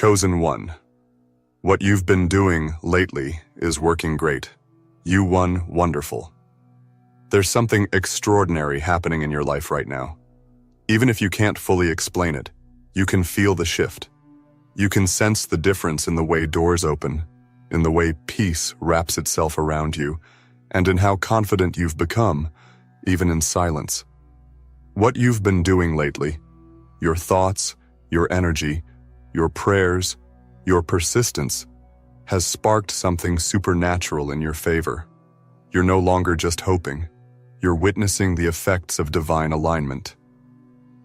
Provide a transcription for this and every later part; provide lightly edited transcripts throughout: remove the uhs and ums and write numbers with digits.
Chosen one. What you've been doing lately is working great. You won wonderful. There's something extraordinary happening in your life right now. Even if you can't fully explain it, you can feel the shift. You can sense the difference in the way doors open, in the way peace wraps itself around you, and in how confident you've become, even in silence. What you've been doing lately, your thoughts, your energy, your prayers, your persistence, has sparked something supernatural in your favor. You're no longer just hoping. You're witnessing the effects of divine alignment.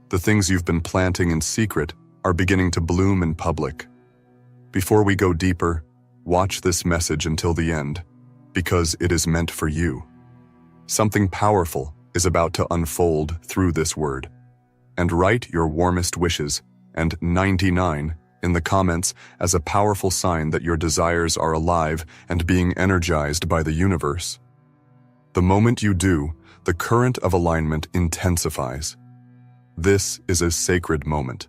The things you've been planting in secret are beginning to bloom in public. Before we go deeper, watch this message until the end, because it is meant for you. Something powerful is about to unfold through this word. And write your warmest wishes and 99 in the comments as a powerful sign that your desires are alive and being energized by the universe. The moment you do, the current of alignment intensifies. This is a sacred moment.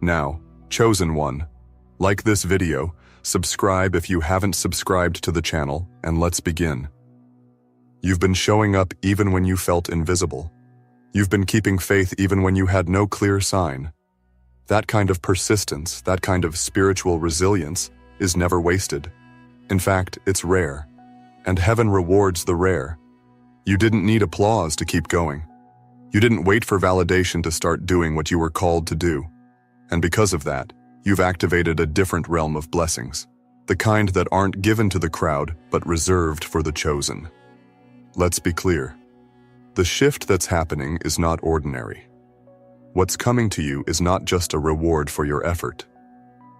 Now, chosen one, like this video, subscribe if you haven't subscribed to the channel, and let's begin. You've been showing up even when you felt invisible. You've been keeping faith even when you had no clear sign. That kind of persistence, that kind of spiritual resilience, is never wasted. In fact, it's rare. And heaven rewards the rare. You didn't need applause to keep going. You didn't wait for validation to start doing what you were called to do. And because of that, you've activated a different realm of blessings. The kind that aren't given to the crowd, but reserved for the chosen. Let's be clear. The shift that's happening is not ordinary. What's coming to you is not just a reward for your effort.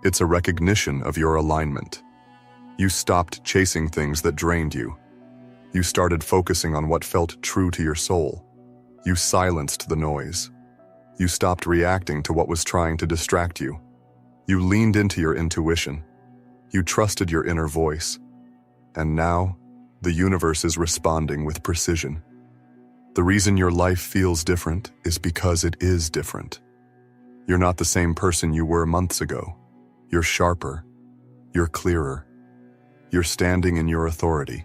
It's a recognition of your alignment. You stopped chasing things that drained you. You started focusing on what felt true to your soul. You silenced the noise. You stopped reacting to what was trying to distract you. You leaned into your intuition. You trusted your inner voice. And now, the universe is responding with precision. The reason your life feels different is because it is different. You're not the same person you were months ago. You're sharper. You're clearer. You're standing in your authority.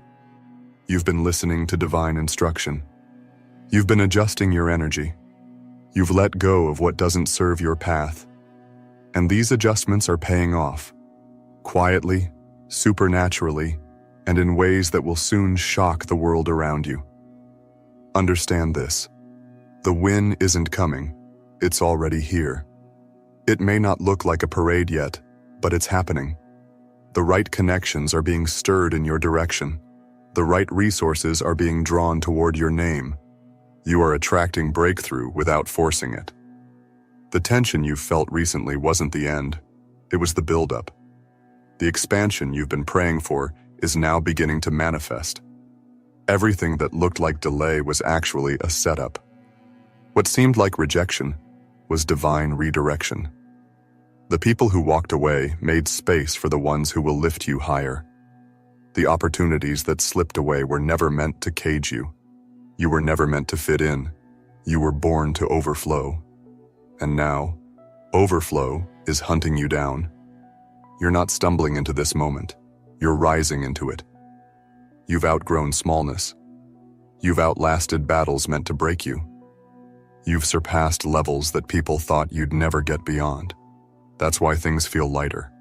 You've been listening to divine instruction. You've been adjusting your energy. You've let go of what doesn't serve your path. And these adjustments are paying off. Quietly, supernaturally, and in ways that will soon shock the world around you. Understand this. The win isn't coming. It's already here. It may not look like a parade yet, but it's happening. The right connections are being stirred in your direction. The right resources are being drawn toward your name. You are attracting breakthrough without forcing it. The tension you felt recently wasn't the end. It was the buildup. The expansion you've been praying for is now beginning to manifest. Everything that looked like delay was actually a setup. What seemed like rejection was divine redirection. The people who walked away made space for the ones who will lift you higher. The opportunities that slipped away were never meant to cage you. You were never meant to fit in. You were born to overflow. And now, overflow is hunting you down. You're not stumbling into this moment. You're rising into it. You've outgrown smallness. You've outlasted battles meant to break you. You've surpassed levels that people thought you'd never get beyond. That's why things feel lighter.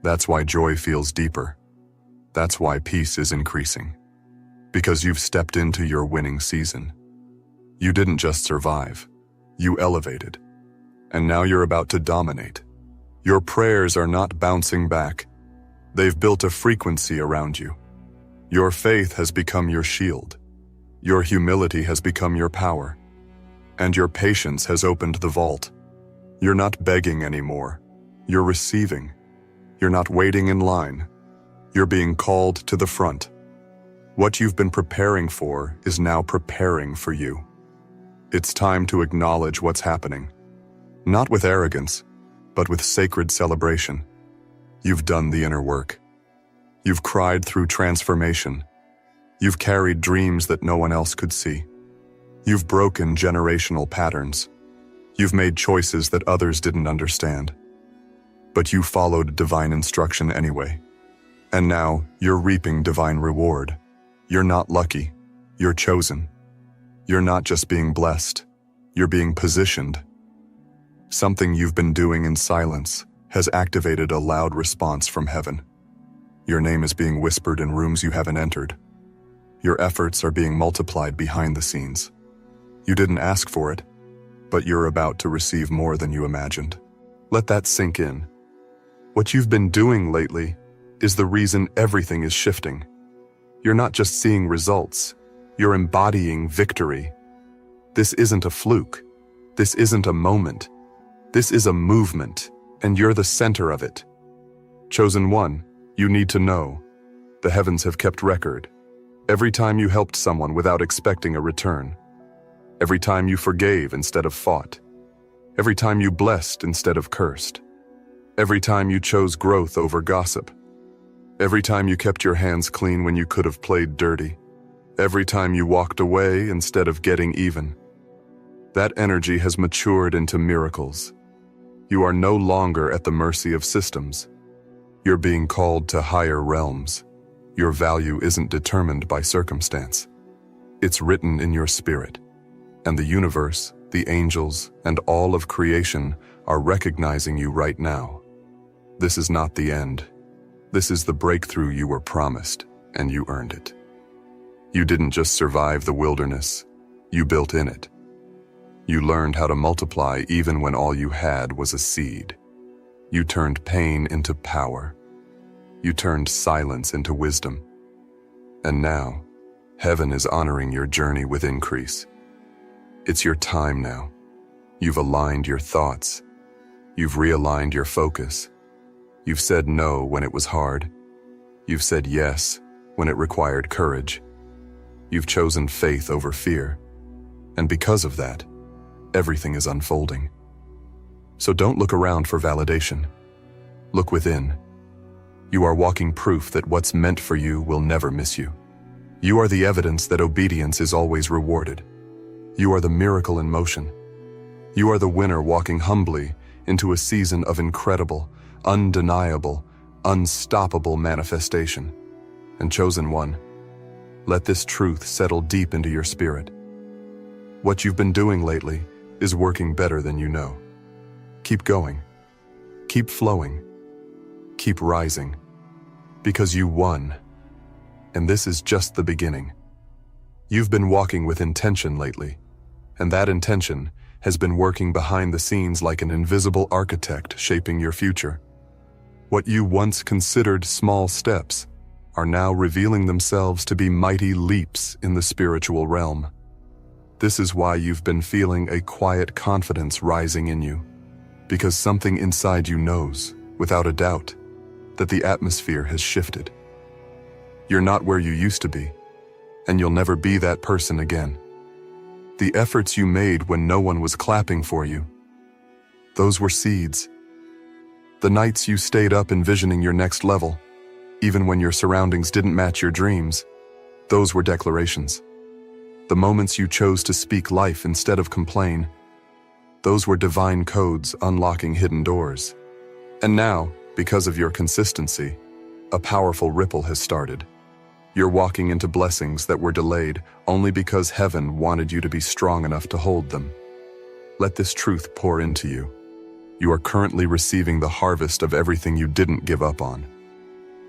That's why joy feels deeper. That's why peace is increasing. Because you've stepped into your winning season. You didn't just survive. You elevated. And now you're about to dominate. Your prayers are not bouncing back. They've built a frequency around you. Your faith has become your shield. Your humility has become your power. And your patience has opened the vault. You're not begging anymore. You're receiving. You're not waiting in line. You're being called to the front. What you've been preparing for is now preparing for you. It's time to acknowledge what's happening. Not with arrogance, but with sacred celebration. You've done the inner work. You've cried through transformation. You've carried dreams that no one else could see. You've broken generational patterns. You've made choices that others didn't understand. but you followed divine instruction anyway. And now, you're reaping divine reward. You're not lucky. You're chosen. You're not just being blessed. You're being positioned. Something you've been doing in silence has activated a loud response from heaven. Your name is being whispered in rooms you haven't entered. Your efforts are being multiplied behind the scenes. You didn't ask for it, but you're about to receive more than you imagined. Let that sink in. What you've been doing lately is the reason everything is shifting. You're not just seeing results, you're embodying victory. This isn't a fluke. This isn't a moment. This is a movement, and you're the center of it. Chosen one, you need to know. The heavens have kept record. Every time you helped someone without expecting a return. Every time you forgave instead of fought. Every time you blessed instead of cursed. Every time you chose growth over gossip. Every time you kept your hands clean when you could have played dirty. Every time you walked away instead of getting even. That energy has matured into miracles. You are no longer at the mercy of systems. You're being called to higher realms. Your value isn't determined by circumstance. It's written in your spirit. And the universe, the angels, and all of creation are recognizing you right now. This is not the end. This is the breakthrough you were promised, and you earned it. You didn't just survive the wilderness, you built in it. You learned how to multiply even when all you had was a seed. You turned pain into power. You turned silence into wisdom. And now, heaven is honoring your journey with increase. It's your time now. You've aligned your thoughts. You've realigned your focus. You've said no when it was hard. You've said yes when it required courage. You've chosen faith over fear. And because of that, everything is unfolding. So don't look around for validation. Look within. You are walking proof that what's meant for you will never miss you. You are the evidence that obedience is always rewarded. You are the miracle in motion. You are the winner walking humbly into a season of incredible, undeniable, unstoppable manifestation. And chosen one, let this truth settle deep into your spirit. What you've been doing lately is working better than you know. Keep going. Keep flowing. Keep rising. Because you won. And this is just the beginning. You've been walking with intention lately, and that intention has been working behind the scenes like an invisible architect shaping your future. What you once considered small steps are now revealing themselves to be mighty leaps in the spiritual realm. This is why you've been feeling a quiet confidence rising in you, because something inside you knows, without a doubt, that the atmosphere has shifted. You're not where you used to be, and you'll never be that person again. The efforts you made when no one was clapping for you, those were seeds. The nights you stayed up envisioning your next level, even when your surroundings didn't match your dreams, those were declarations. The moments you chose to speak life instead of complain, those were divine codes unlocking hidden doors. And now, because of your consistency, a powerful ripple has started. You're walking into blessings that were delayed only because heaven wanted you to be strong enough to hold them. Let this truth pour into you. You are currently receiving the harvest of everything you didn't give up on.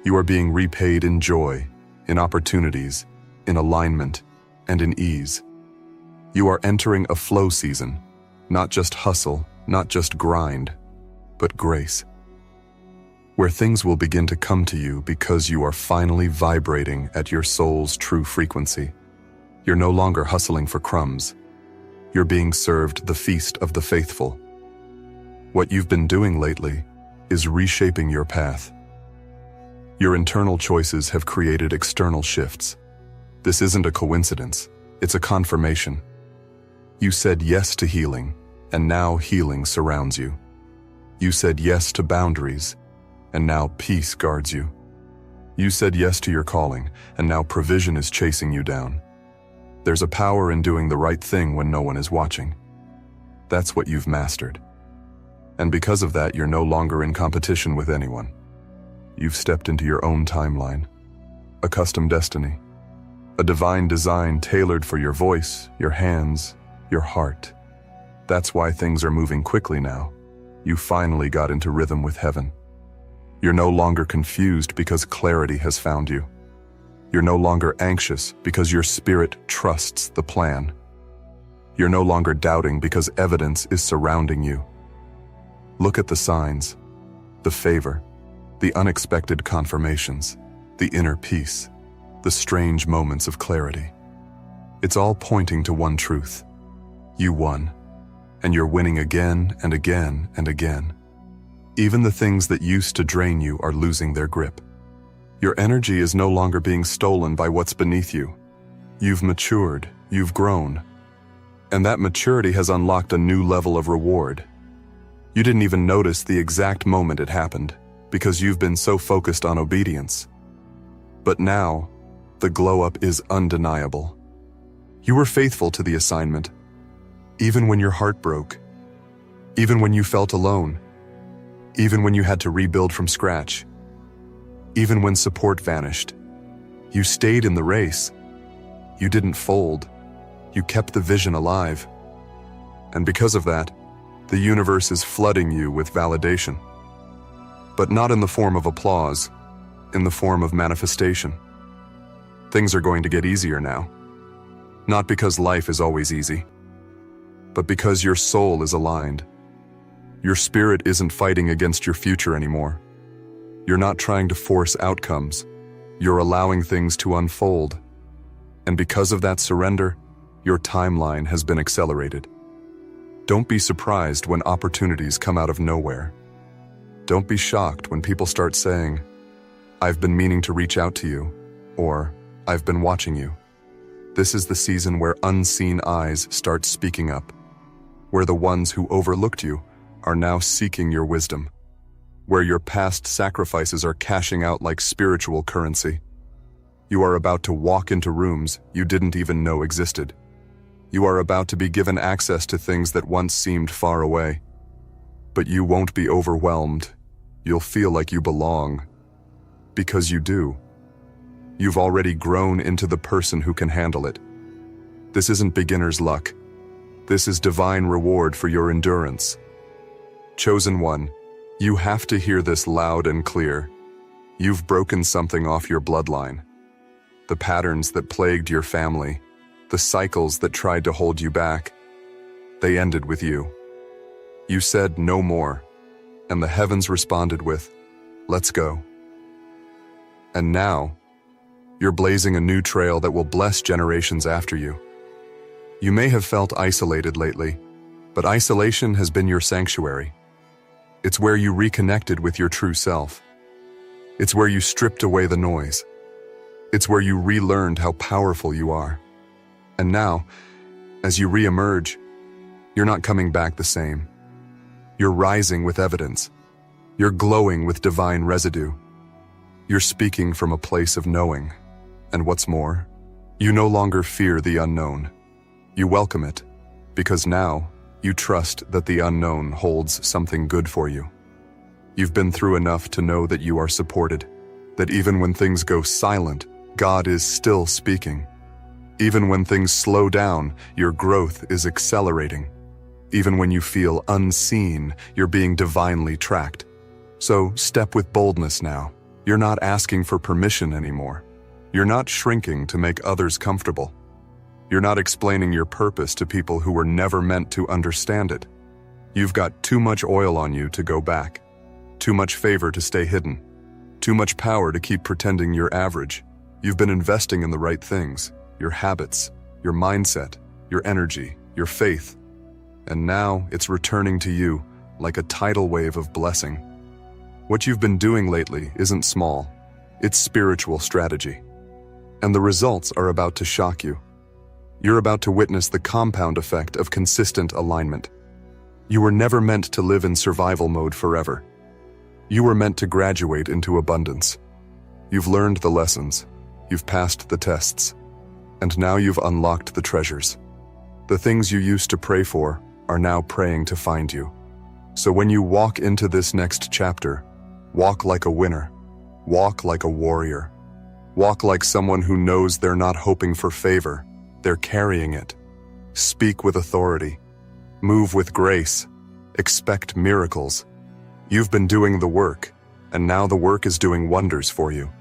You are being repaid in joy, in opportunities, in alignment, and in ease. You are entering a flow season, not just hustle, not just grind, but grace, where things will begin to come to you because you are finally vibrating at your soul's true frequency. You're no longer hustling for crumbs. You're being served the feast of the faithful. What you've been doing lately is reshaping your path. Your internal choices have created external shifts. This isn't a coincidence, it's a confirmation. You said yes to healing, and now healing surrounds you. You said yes to boundaries, and now peace guards you. You said yes to your calling, and now provision is chasing you down. There's a power in doing the right thing when no one is watching. That's what you've mastered. And because of that, you're no longer in competition with anyone. You've stepped into your own timeline, a custom destiny, a divine design tailored for your voice, your hands, your heart. That's why things are moving quickly now. You finally got into rhythm with heaven. You're no longer confused because clarity has found you. You're no longer anxious because your spirit trusts the plan. You're no longer doubting because evidence is surrounding you. Look at the signs, the favor, the unexpected confirmations, the inner peace, the strange moments of clarity. It's all pointing to one truth. You won, and you're winning again and again and again. Even the things that used to drain you are losing their grip. Your energy is no longer being stolen by what's beneath you. You've matured, you've grown, and that maturity has unlocked a new level of reward. You didn't even notice the exact moment it happened because you've been so focused on obedience. But now, the glow-up is undeniable. You were faithful to the assignment, even when your heart broke, even when you felt alone, even when you had to rebuild from scratch, even when support vanished. You stayed in the race. You didn't fold. You kept the vision alive. And because of that, the universe is flooding you with validation. But not in the form of applause, in the form of manifestation. Things are going to get easier now. Not because life is always easy, but because your soul is aligned. Your spirit isn't fighting against your future anymore. You're not trying to force outcomes. You're allowing things to unfold. And because of that surrender, your timeline has been accelerated. Don't be surprised when opportunities come out of nowhere. Don't be shocked when people start saying, "I've been meaning to reach out to you," or "I've been watching you." This is the season where unseen eyes start speaking up, where the ones who overlooked you are now seeking your wisdom, where your past sacrifices are cashing out like spiritual currency. You are about to walk into rooms you didn't even know existed. You are about to be given access to things that once seemed far away. But you won't be overwhelmed. You'll feel like you belong. Because you do. You've already grown into the person who can handle it. This isn't beginner's luck. This is divine reward for your endurance. Chosen one, you have to hear this loud and clear. You've broken something off your bloodline. The patterns that plagued your family, the cycles that tried to hold you back, they ended with you. You said no more, and the heavens responded with, "Let's go." And now, you're blazing a new trail that will bless generations after you. You may have felt isolated lately, but isolation has been your sanctuary. It's where you reconnected with your true self. It's where you stripped away the noise. It's where you relearned how powerful you are. And now, as you re-emerge, you're not coming back the same. You're rising with evidence. You're glowing with divine residue. You're speaking from a place of knowing. And what's more, you no longer fear the unknown. You welcome it, because now you trust that the unknown holds something good for you. You've been through enough to know that you are supported, that even when things go silent, God is still speaking. Even when things slow down, your growth is accelerating. Even when you feel unseen, you're being divinely tracked. So step with boldness now. You're not asking for permission anymore. You're not shrinking to make others comfortable. You're not explaining your purpose to people who were never meant to understand it. You've got too much oil on you to go back, too much favor to stay hidden, too much power to keep pretending you're average. You've been investing in the right things, your habits, your mindset, your energy, your faith. And now it's returning to you like a tidal wave of blessing. What you've been doing lately isn't small, it's spiritual strategy. And the results are about to shock you. You're about to witness the compound effect of consistent alignment. You were never meant to live in survival mode forever. You were meant to graduate into abundance. You've learned the lessons, you've passed the tests, and now you've unlocked the treasures. The things you used to pray for are now praying to find you. So when you walk into this next chapter, walk like a winner. Walk like a warrior. Walk like someone who knows they're not hoping for favor, they're carrying it. Speak with authority. Move with grace. Expect miracles. You've been doing the work, and now the work is doing wonders for you.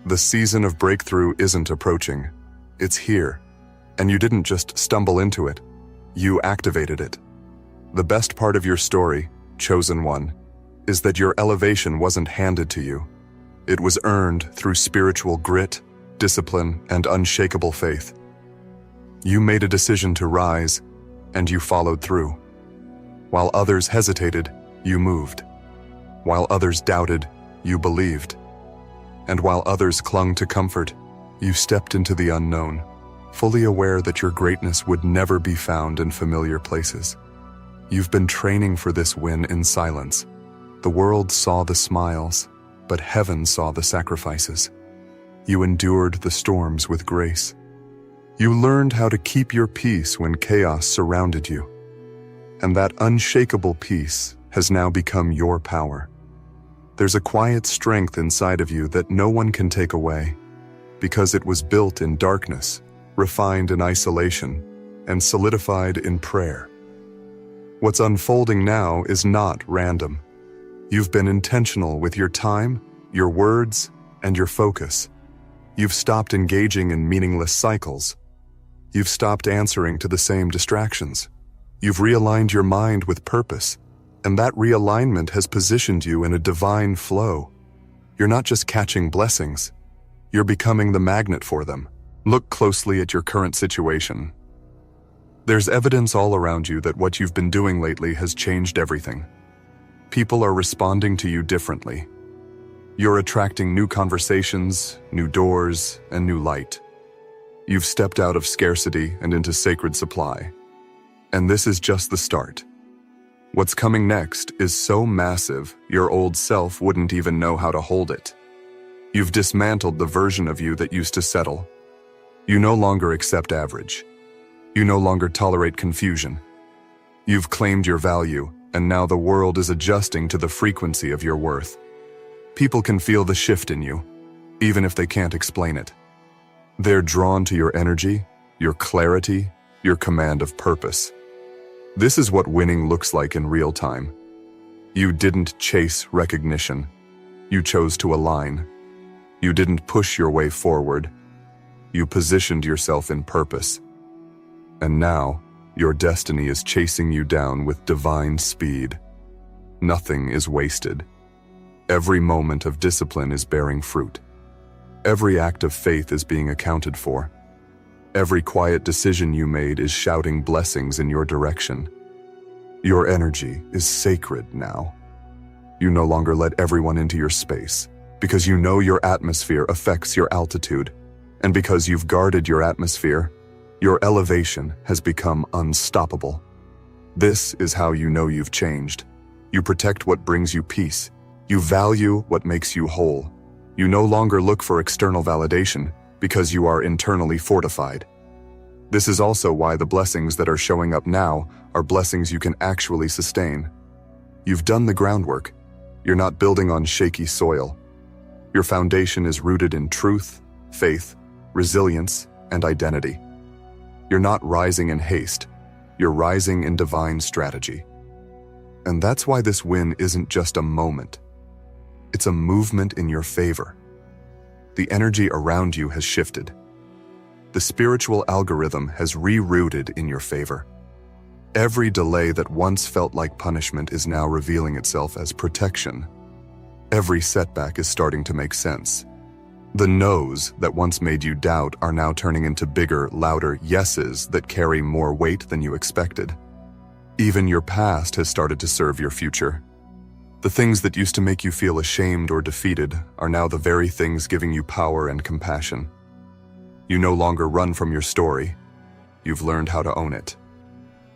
The season of breakthrough isn't approaching. It's here. And you didn't just stumble into it. You activated it. The best part of your story, chosen one, is that your elevation wasn't handed to you. It was earned through spiritual grit, discipline, and unshakable faith. You made a decision to rise, and you followed through. While others hesitated, you moved. While others doubted, you believed. And while others clung to comfort, you stepped into the unknown, fully aware that your greatness would never be found in familiar places. You've been training for this win in silence. The world saw the smiles, but heaven saw the sacrifices. You endured the storms with grace. You learned how to keep your peace when chaos surrounded you. And that unshakable peace has now become your power. There's a quiet strength inside of you that no one can take away, because it was built in darkness, refined in isolation, and solidified in prayer. What's unfolding now is not random. You've been intentional with your time, your words, and your focus. You've stopped engaging in meaningless cycles. You've stopped answering to the same distractions. You've realigned your mind with purpose, and that realignment has positioned you in a divine flow. You're not just catching blessings, you're becoming the magnet for them. Look closely at your current situation. There's evidence all around you that what you've been doing lately has changed everything. People are responding to you differently. You're attracting new conversations, new doors, and new light. You've stepped out of scarcity and into sacred supply. And this is just the start. What's coming next is so massive, your old self wouldn't even know how to hold it. You've dismantled the version of you that used to settle. You no longer accept average. You no longer tolerate confusion. You've claimed your value, and now the world is adjusting to the frequency of your worth. People can feel the shift in you, even if they can't explain it. They're drawn to your energy, your clarity, your command of purpose. This is what winning looks like in real time. You didn't chase recognition. You chose to align. You didn't push your way forward. You positioned yourself in purpose. And now, your destiny is chasing you down with divine speed. Nothing is wasted. Every moment of discipline is bearing fruit. Every act of faith is being accounted for. Every quiet decision you made is shouting blessings in your direction. Your energy is sacred now. You no longer let everyone into your space, because you know your atmosphere affects your altitude. And because you've guarded your atmosphere, your elevation has become unstoppable. This is how you know you've changed. You protect what brings you peace. You value what makes you whole. You no longer look for external validation because you are internally fortified. This is also why the blessings that are showing up now are blessings you can actually sustain. You've done the groundwork. You're not building on shaky soil. Your foundation is rooted in truth, faith, resilience, and identity. You're not rising in haste. You're rising in divine strategy. And that's why this win isn't just a moment. It's a movement in your favor. The energy around you has shifted. The spiritual algorithm has rerouted in your favor. Every delay that once felt like punishment is now revealing itself as protection. Every setback is starting to make sense. The no's that once made you doubt are now turning into bigger, louder yeses that carry more weight than you expected. Even your past has started to serve your future. The things that used to make you feel ashamed or defeated are now the very things giving you power and compassion. You no longer run from your story. You've learned how to own it.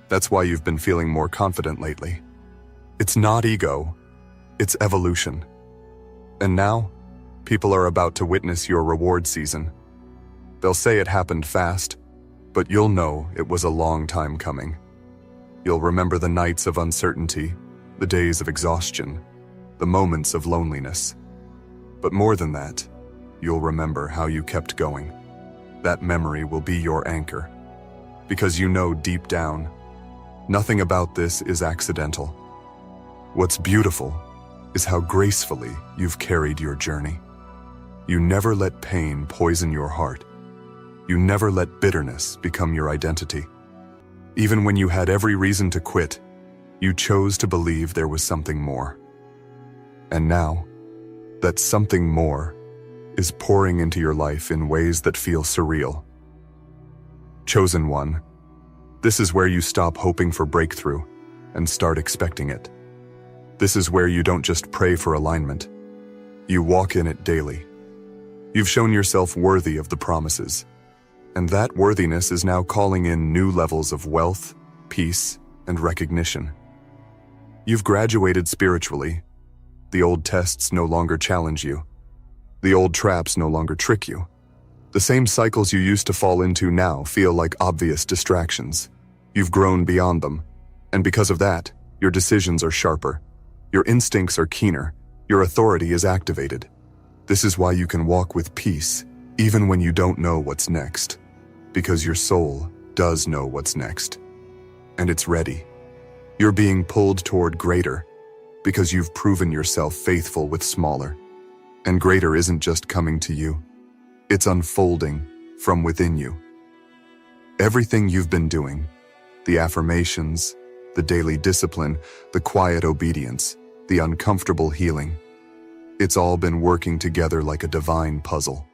That's why you've been feeling more confident lately. It's not ego, it's evolution. And now, people are about to witness your reward season. They'll say it happened fast, but you'll know it was a long time coming. You'll remember the nights of uncertainty, the days of exhaustion, the moments of loneliness. But more than that, you'll remember how you kept going. That memory will be your anchor, because you know deep down, nothing about this is accidental. What's beautiful is how gracefully you've carried your journey. You never let pain poison your heart. You never let bitterness become your identity. Even when you had every reason to quit, you chose to believe there was something more. And now, that something more is pouring into your life in ways that feel surreal. Chosen one, this is where you stop hoping for breakthrough and start expecting it. This is where you don't just pray for alignment. You walk in it daily. You've shown yourself worthy of the promises, and that worthiness is now calling in new levels of wealth, peace, and recognition. You've graduated spiritually. The old tests no longer challenge you. The old traps no longer trick you. The same cycles you used to fall into now feel like obvious distractions. You've grown beyond them, and because of that, your decisions are sharper. Your instincts are keener. Your authority is activated. This is why you can walk with peace, even when you don't know what's next, because your soul does know what's next, and it's ready. You're being pulled toward greater, because you've proven yourself faithful with smaller. And greater isn't just coming to you. It's unfolding from within you. Everything you've been doing, the affirmations, the daily discipline, the quiet obedience, the uncomfortable healing, it's all been working together like a divine puzzle.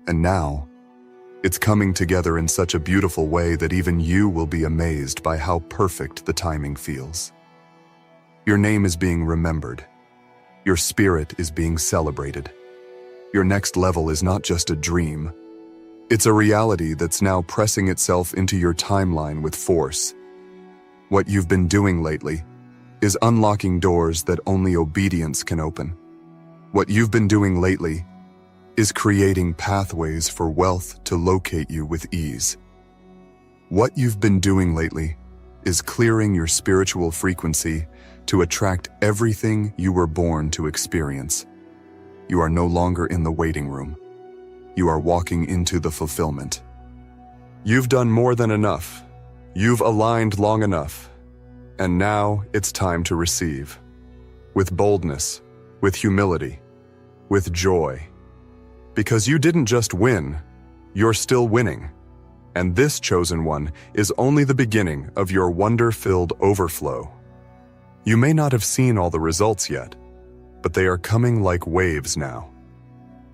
And now, it's coming together in such a beautiful way that even you will be amazed by how perfect the timing feels. Your name is being remembered. Your spirit is being celebrated. Your next level is not just a dream. It's a reality that's now pressing itself into your timeline with force. What you've been doing lately is unlocking doors that only obedience can open. What you've been doing lately is creating pathways for wealth to locate you with ease. What you've been doing lately is clearing your spiritual frequency to attract everything you were born to experience. You are no longer in the waiting room. You are walking into the fulfillment. You've done more than enough. You've aligned long enough. And now it's time to receive. With boldness, with humility, with joy. Because you didn't just win, you're still winning. And this chosen one is only the beginning of your wonder-filled overflow. You may not have seen all the results yet, but they are coming like waves now.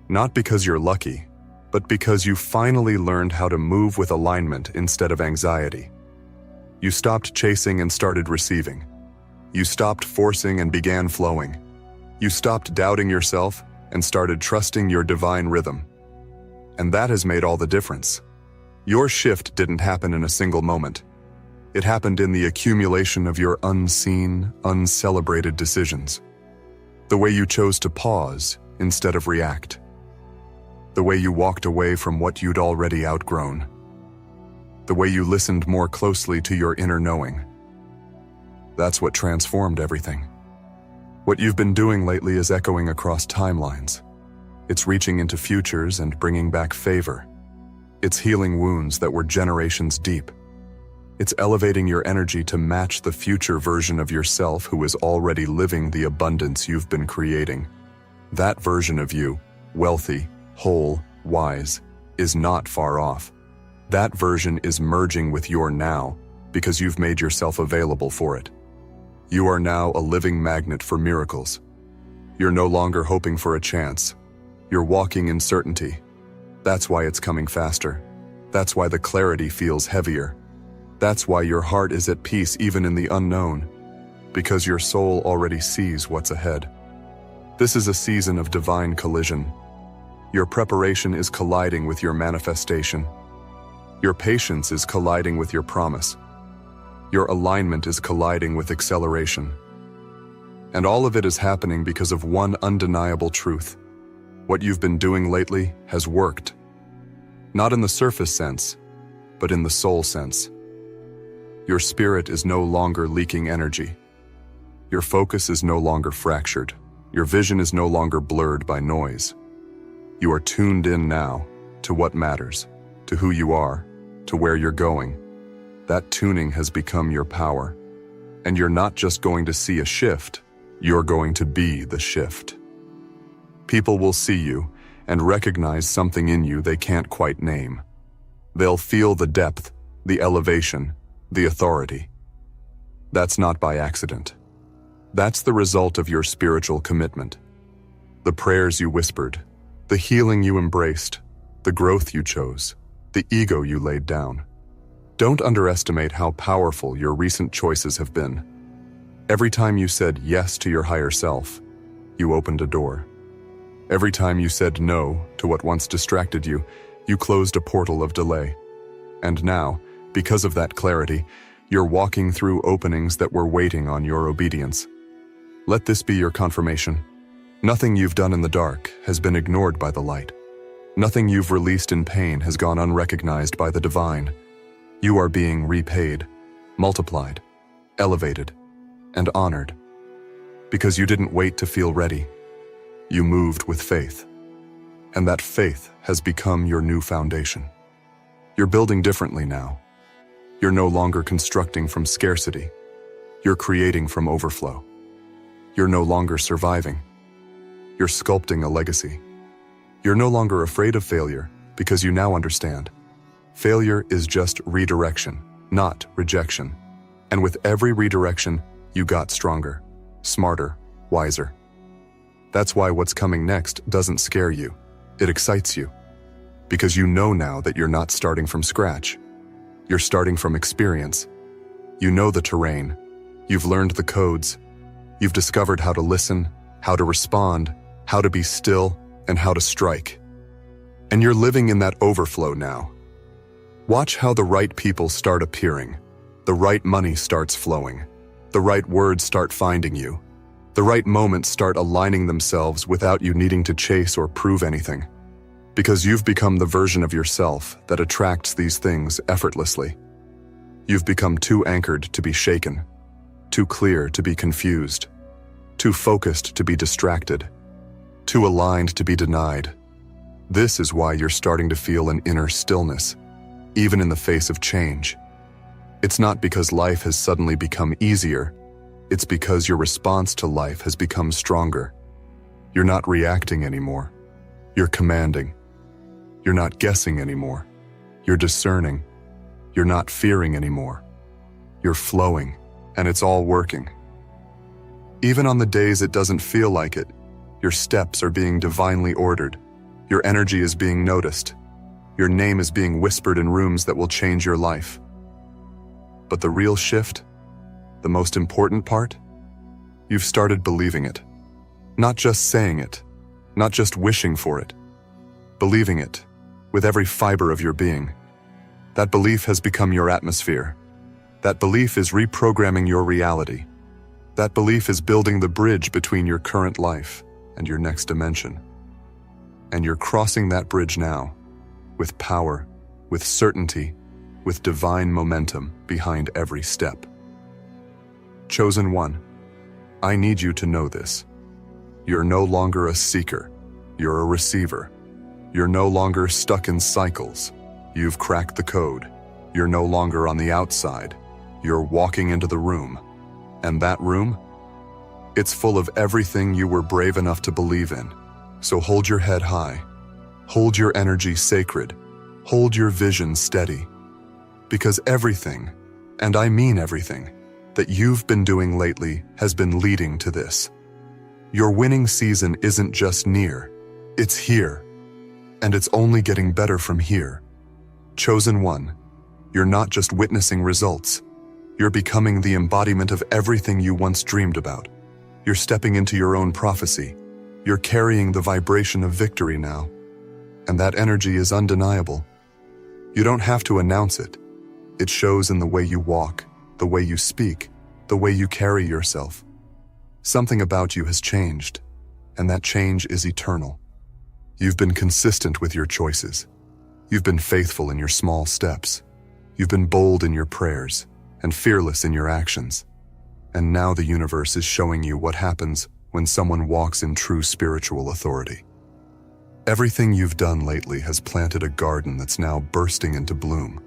Not because you're lucky, but because you finally learned how to move with alignment instead of anxiety. You stopped chasing and started receiving. You stopped forcing and began flowing. You stopped doubting yourself and started trusting your divine rhythm. And that has made all the difference. Your shift didn't happen in a single moment. It happened in the accumulation of your unseen, uncelebrated decisions. The way you chose to pause instead of react. The way you walked away from what you'd already outgrown. The way you listened more closely to your inner knowing. That's what transformed everything. What you've been doing lately is echoing across timelines. It's reaching into futures and bringing back favor. It's healing wounds that were generations deep. It's elevating your energy to match the future version of yourself who is already living the abundance you've been creating. That version of you, wealthy, whole, wise, is not far off. That version is merging with your now because you've made yourself available for it. You are now a living magnet for miracles. You're no longer hoping for a chance. You're walking in certainty. That's why it's coming faster. That's why the clarity feels heavier. That's why your heart is at peace even in the unknown, because your soul already sees what's ahead. This is a season of divine collision. Your preparation is colliding with your manifestation. Your patience is colliding with your promise. Your alignment is colliding with acceleration. And all of it is happening because of one undeniable truth. What you've been doing lately has worked. Not in the surface sense, but in the soul sense. Your spirit is no longer leaking energy. Your focus is no longer fractured. Your vision is no longer blurred by noise. You are tuned in now to what matters, to who you are, to where you're going. That tuning has become your power. And you're not just going to see a shift, you're going to be the shift. People will see you and recognize something in you they can't quite name. They'll feel the depth, the elevation, the authority. That's not by accident. That's the result of your spiritual commitment. The prayers you whispered, the healing you embraced, the growth you chose, the ego you laid down. Don't underestimate how powerful your recent choices have been. Every time you said yes to your higher self, you opened a door. Every time you said no to what once distracted you, you closed a portal of delay. And now, because of that clarity, you're walking through openings that were waiting on your obedience. Let this be your confirmation. Nothing you've done in the dark has been ignored by the light. Nothing you've released in pain has gone unrecognized by the divine. You are being repaid, multiplied, elevated, and honored. Because you didn't wait to feel ready. You moved with faith. And that faith has become your new foundation. You're building differently now. You're no longer constructing from scarcity. You're creating from overflow. You're no longer surviving. You're sculpting a legacy. You're no longer afraid of failure because you now understand. Failure is just redirection, not rejection. And with every redirection, you got stronger, smarter, wiser. That's why what's coming next doesn't scare you. It excites you. Because you know now that you're not starting from scratch. You're starting from experience. You know the terrain. You've learned the codes. You've discovered how to listen, how to respond, how to be still, and how to strike. And you're living in that overflow now. Watch how the right people start appearing. The right money starts flowing. The right words start finding you. The right moments start aligning themselves without you needing to chase or prove anything. Because you've become the version of yourself that attracts these things effortlessly. You've become too anchored to be shaken, too clear to be confused, too focused to be distracted, too aligned to be denied. This is why you're starting to feel an inner stillness, even in the face of change. It's not because life has suddenly become easier, it's because your response to life has become stronger. You're not reacting anymore. You're commanding. You're not guessing anymore. You're discerning. You're not fearing anymore. You're flowing, and it's all working. Even on the days it doesn't feel like it, your steps are being divinely ordered. Your energy is being noticed. Your name is being whispered in rooms that will change your life. But the real shift, the most important part, you've started believing it. Not just saying it, not just wishing for it, believing it with every fiber of your being. That belief has become your atmosphere. That belief is reprogramming your reality. That belief is building the bridge between your current life and your next dimension. And you're crossing that bridge now, with power, with certainty, with divine momentum behind every step. Chosen one, I need you to know this. You're no longer a seeker, you're a receiver. You're no longer stuck in cycles. You've cracked the code. You're no longer on the outside. You're walking into the room. And that room? It's full of everything you were brave enough to believe in. So hold your head high. Hold your energy sacred. Hold your vision steady. Because everything, and I mean everything, that you've been doing lately has been leading to this. Your winning season isn't just near, it's here. And it's only getting better from here. Chosen one, you're not just witnessing results. You're becoming the embodiment of everything you once dreamed about. You're stepping into your own prophecy. You're carrying the vibration of victory now. And that energy is undeniable. You don't have to announce it. It shows in the way you walk, the way you speak, the way you carry yourself. Something about you has changed, and that change is eternal. You've been consistent with your choices. You've been faithful in your small steps. You've been bold in your prayers and fearless in your actions. And now the universe is showing you what happens when someone walks in true spiritual authority. Everything you've done lately has planted a garden that's now bursting into bloom,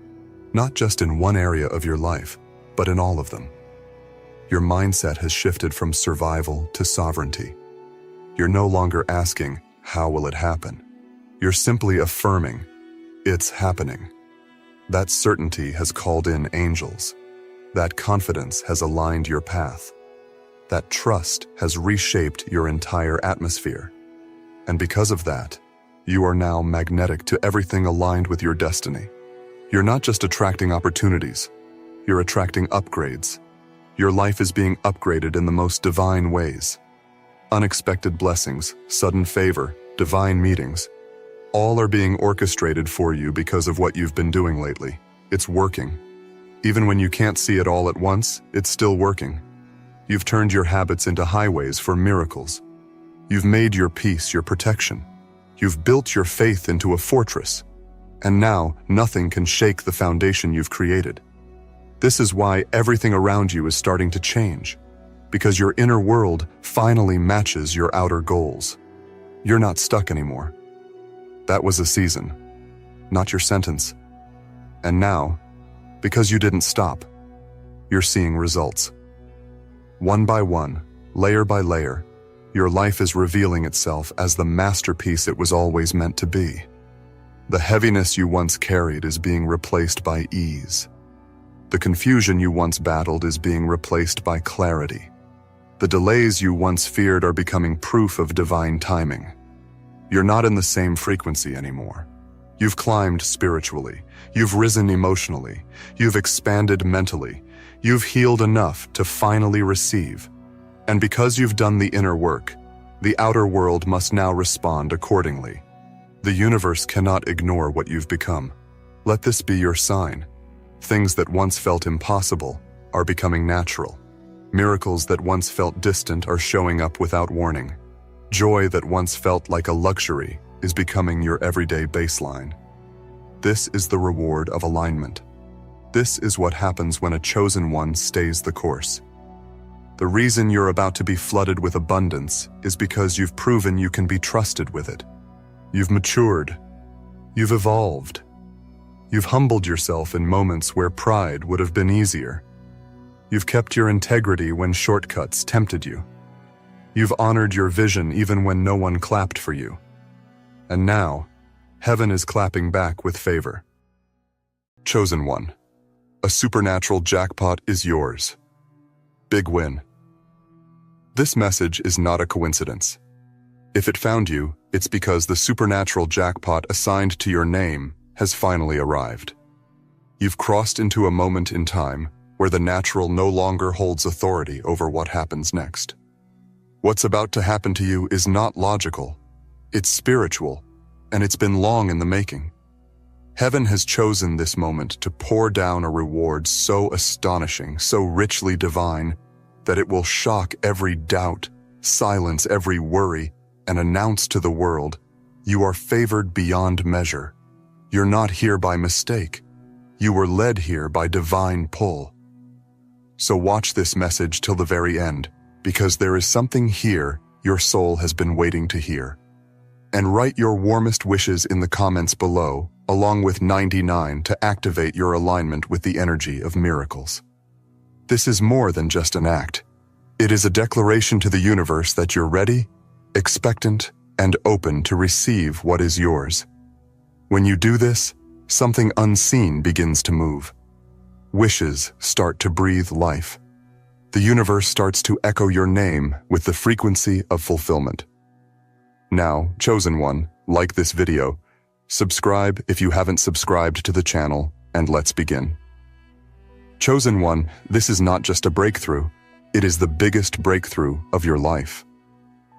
not just in one area of your life, but in all of them. Your mindset has shifted from survival to sovereignty. You're no longer asking, how will it happen? You're simply affirming, it's happening. That certainty has called in angels. That confidence has aligned your path. That trust has reshaped your entire atmosphere. And because of that, you are now magnetic to everything aligned with your destiny. You're not just attracting opportunities, you're attracting upgrades. Your life is being upgraded in the most divine ways. Unexpected blessings, sudden favor, divine meetings, all are being orchestrated for you because of what you've been doing lately. It's working. Even when you can't see it all at once, it's still working. You've turned your habits into highways for miracles. You've made your peace your protection. You've built your faith into a fortress. And now, nothing can shake the foundation you've created. This is why everything around you is starting to change, because your inner world finally matches your outer goals. You're not stuck anymore. That was a season, not your sentence. And now, because you didn't stop, you're seeing results. One by one, layer by layer, your life is revealing itself as the masterpiece it was always meant to be. The heaviness you once carried is being replaced by ease. The confusion you once battled is being replaced by clarity. The delays you once feared are becoming proof of divine timing. You're not in the same frequency anymore. You've climbed spiritually. You've risen emotionally. You've expanded mentally. You've healed enough to finally receive. And because you've done the inner work, the outer world must now respond accordingly. The universe cannot ignore what you've become. Let this be your sign. Things that once felt impossible are becoming natural. Miracles that once felt distant are showing up without warning. Joy that once felt like a luxury is becoming your everyday baseline. This is the reward of alignment. This is what happens when a chosen one stays the course. The reason you're about to be flooded with abundance is because you've proven you can be trusted with it. You've matured. You've evolved. You've humbled yourself in moments where pride would have been easier. You've kept your integrity when shortcuts tempted you. You've honored your vision even when no one clapped for you. And now, heaven is clapping back with favor. Chosen one. A supernatural jackpot is yours. Big win. This message is not a coincidence. If it found you, it's because the supernatural jackpot assigned to your name has finally arrived. You've crossed into a moment in time where the natural no longer holds authority over what happens next. What's about to happen to you is not logical. It's spiritual, and it's been long in the making. Heaven has chosen this moment to pour down a reward so astonishing, so richly divine, that it will shock every doubt, silence every worry, and announce to the world, you are favored beyond measure. You're not here by mistake. You were led here by divine pull. So watch this message till the very end, because there is something here your soul has been waiting to hear. And write your warmest wishes in the comments below, along with 99 to activate your alignment with the energy of miracles. This is more than just an act. It is a declaration to the universe that you're ready, expectant, and open to receive what is yours. When you do this, something unseen begins to move. Wishes start to breathe life. The universe starts to echo your name with the frequency of fulfillment. Now, chosen one, like this video, subscribe if you haven't subscribed to the channel, and let's begin. Chosen one, this is not just a breakthrough, it is the biggest breakthrough of your life.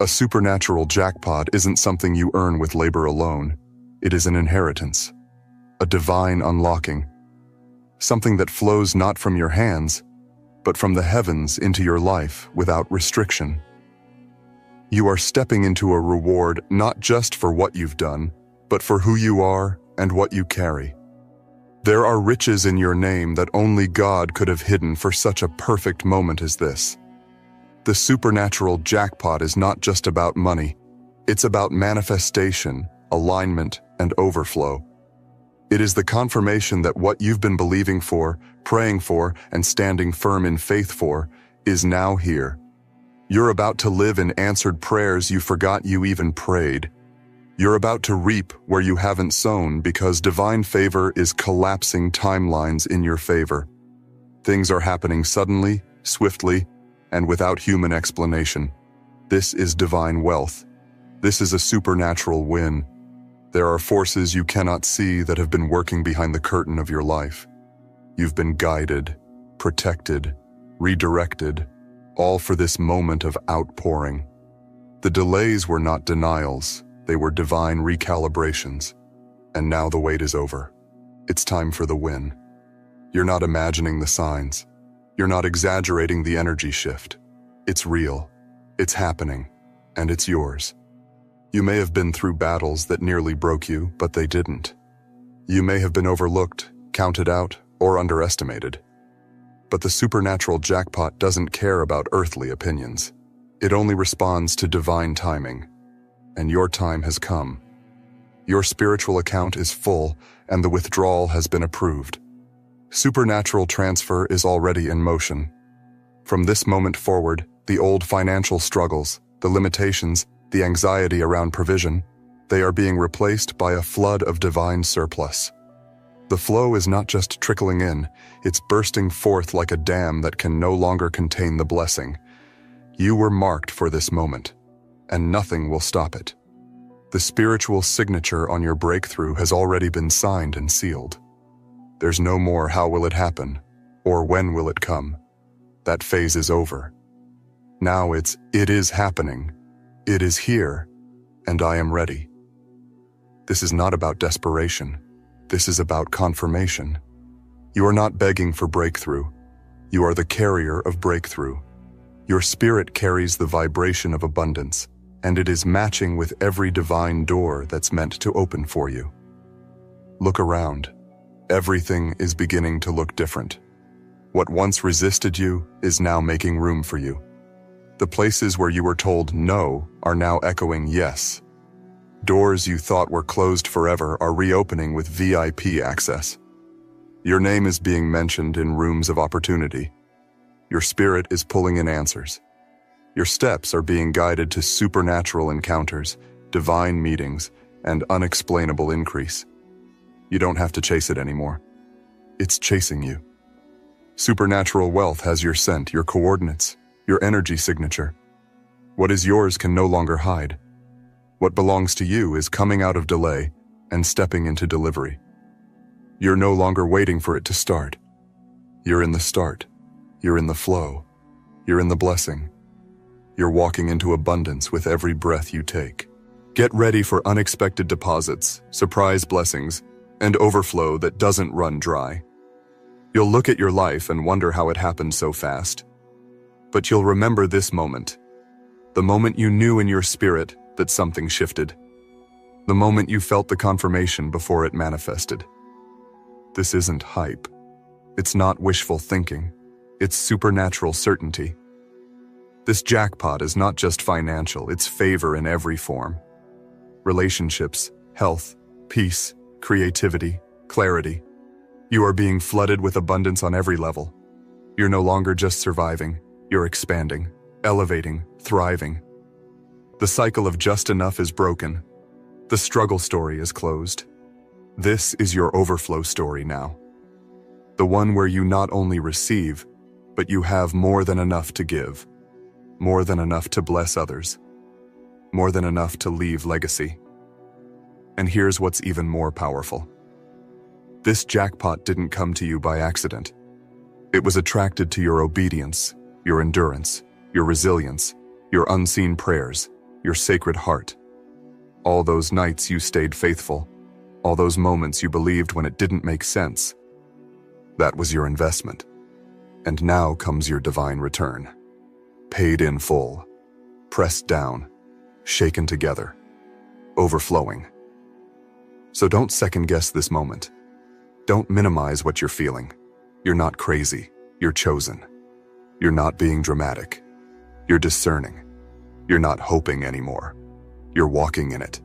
A supernatural jackpot isn't something you earn with labor alone. It is an inheritance, a divine unlocking, something that flows not from your hands, but from the heavens into your life without restriction. You are stepping into a reward not just for what you've done, but for who you are and what you carry. There are riches in your name that only God could have hidden for such a perfect moment as this. The supernatural jackpot is not just about money. It's about manifestation, alignment, and overflow. It is the confirmation that what you've been believing for, praying for, and standing firm in faith for is now here. You're about to live in answered prayers you forgot you even prayed. You're about to reap where you haven't sown because divine favor is collapsing timelines in your favor. Things are happening suddenly, swiftly, and without human explanation. This is divine wealth. This is a supernatural win. There are forces you cannot see that have been working behind the curtain of your life. You've been guided, protected, redirected, all for this moment of outpouring. The delays were not denials, they were divine recalibrations. And now the wait is over. It's time for the win. You're not imagining the signs. You're not exaggerating the energy shift. It's real, it's happening, and it's yours. You may have been through battles that nearly broke you, but they didn't. You may have been overlooked, counted out, or underestimated. But the supernatural jackpot doesn't care about earthly opinions. It only responds to divine timing. And your time has come. Your spiritual account is full, and the withdrawal has been approved. Supernatural transfer is already in motion. From this moment forward, the old financial struggles, the limitations, the anxiety around provision, they are being replaced by a flood of divine surplus. The flow is not just trickling in, it's bursting forth like a dam that can no longer contain the blessing. You were marked for this moment, and nothing will stop it. The spiritual signature on your breakthrough has already been signed and sealed. There's no more how will it happen, or when will it come. That phase is over. Now it is happening. It is here, and I am ready. This is not about desperation. This is about confirmation. You are not begging for breakthrough. You are the carrier of breakthrough. Your spirit carries the vibration of abundance, and it is matching with every divine door that's meant to open for you. Look around. Everything is beginning to look different. What once resisted you is now making room for you. The places where you were told no are now echoing yes. Doors you thought were closed forever are reopening with VIP access. Your name is being mentioned in rooms of opportunity. Your spirit is pulling in answers. Your steps are being guided to supernatural encounters, divine meetings, and unexplainable increase. You don't have to chase it anymore. It's chasing you. Supernatural wealth has your scent, your coordinates, your energy signature. What is yours can no longer hide. What belongs to you is coming out of delay and stepping into delivery. You're no longer waiting for it to start. You're in the start. You're in the flow. You're in the blessing. You're walking into abundance with every breath you take. Get ready for unexpected deposits, surprise blessings, and overflow that doesn't run dry. You'll look at your life and wonder how it happened so fast. But you'll remember this moment. The moment you knew in your spirit that something shifted. The moment you felt the confirmation before it manifested. This isn't hype. It's not wishful thinking. It's supernatural certainty. This jackpot is not just financial, it's favor in every form. Relationships, health, peace, creativity, clarity. You are being flooded with abundance on every level. You're no longer just surviving, you're expanding, elevating, thriving. The cycle of just enough is broken. The struggle story is closed. This is your overflow story now. The one where you not only receive, but you have more than enough to give. More than enough to bless others. More than enough to leave legacy. And here's what's even more powerful. This jackpot didn't come to you by accident. It was attracted to your obedience, your endurance, your resilience, your unseen prayers, your sacred heart. All those nights you stayed faithful, all those moments you believed when it didn't make sense. That was your investment. And now comes your divine return. Paid in full, pressed down, shaken together, overflowing. So don't second guess this moment. Don't minimize what you're feeling. You're not crazy. You're chosen. You're not being dramatic. You're discerning. You're not hoping anymore. You're walking in it.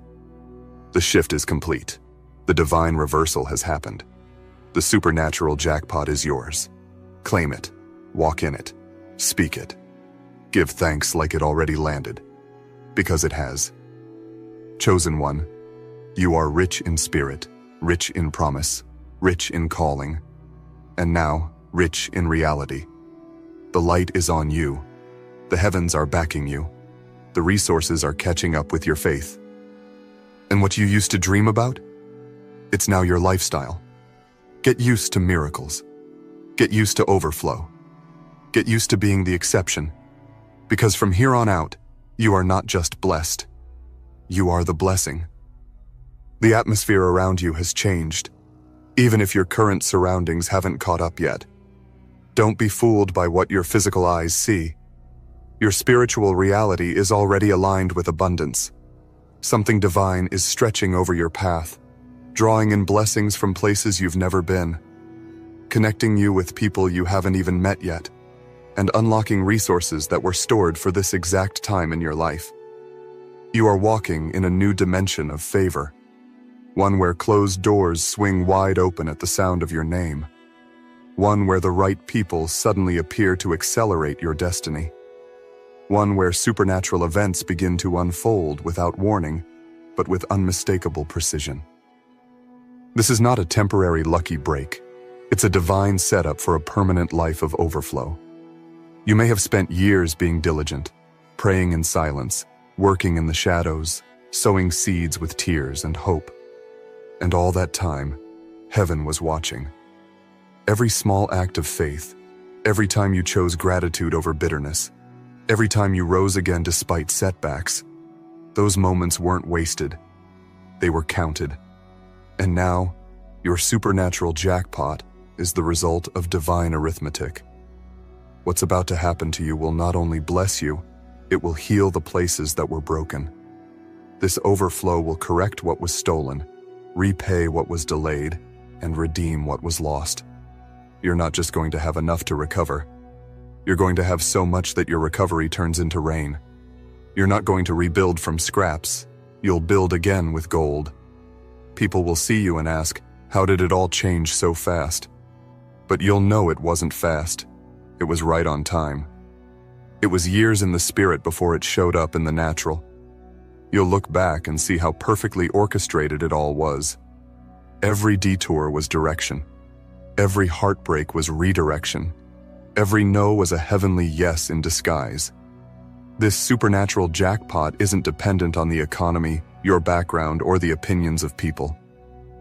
The shift is complete. The divine reversal has happened. The supernatural jackpot is yours. Claim it. Walk in it. Speak it. Give thanks like it already landed. Because it has. Chosen one, you are rich in spirit, rich in promise, rich in calling, and now rich in reality. The light is on you. The heavens are backing you. The resources are catching up with your faith. And what you used to dream about? It's now your lifestyle. Get used to miracles. Get used to overflow. Get used to being the exception. Because from here on out, you are not just blessed. You are the blessing. The atmosphere around you has changed, even if your current surroundings haven't caught up yet. Don't be fooled by what your physical eyes see. Your spiritual reality is already aligned with abundance. Something divine is stretching over your path, drawing in blessings from places you've never been, connecting you with people you haven't even met yet, and unlocking resources that were stored for this exact time in your life. You are walking in a new dimension of favor, one where closed doors swing wide open at the sound of your name, one where the right people suddenly appear to accelerate your destiny, one where supernatural events begin to unfold without warning, but with unmistakable precision. This is not a temporary lucky break. It's a divine setup for a permanent life of overflow. You may have spent years being diligent, praying in silence, working in the shadows, sowing seeds with tears and hope. And all that time, heaven was watching. Every small act of faith, every time you chose gratitude over bitterness, every time you rose again despite setbacks, those moments weren't wasted. They were counted. And now, your supernatural jackpot is the result of divine arithmetic. What's about to happen to you will not only bless you, it will heal the places that were broken. This overflow will correct what was stolen, repay what was delayed, and redeem what was lost. You're not just going to have enough to recover. You're going to have so much that your recovery turns into rain. You're not going to rebuild from scraps. You'll build again with gold. People will see you and ask, how did it all change so fast? But you'll know it wasn't fast. It was right on time. It was years in the spirit before it showed up in the natural. You'll look back and see how perfectly orchestrated it all was. Every detour was direction. Every heartbreak was redirection. Every no was a heavenly yes in disguise. This supernatural jackpot isn't dependent on the economy, your background, or the opinions of people.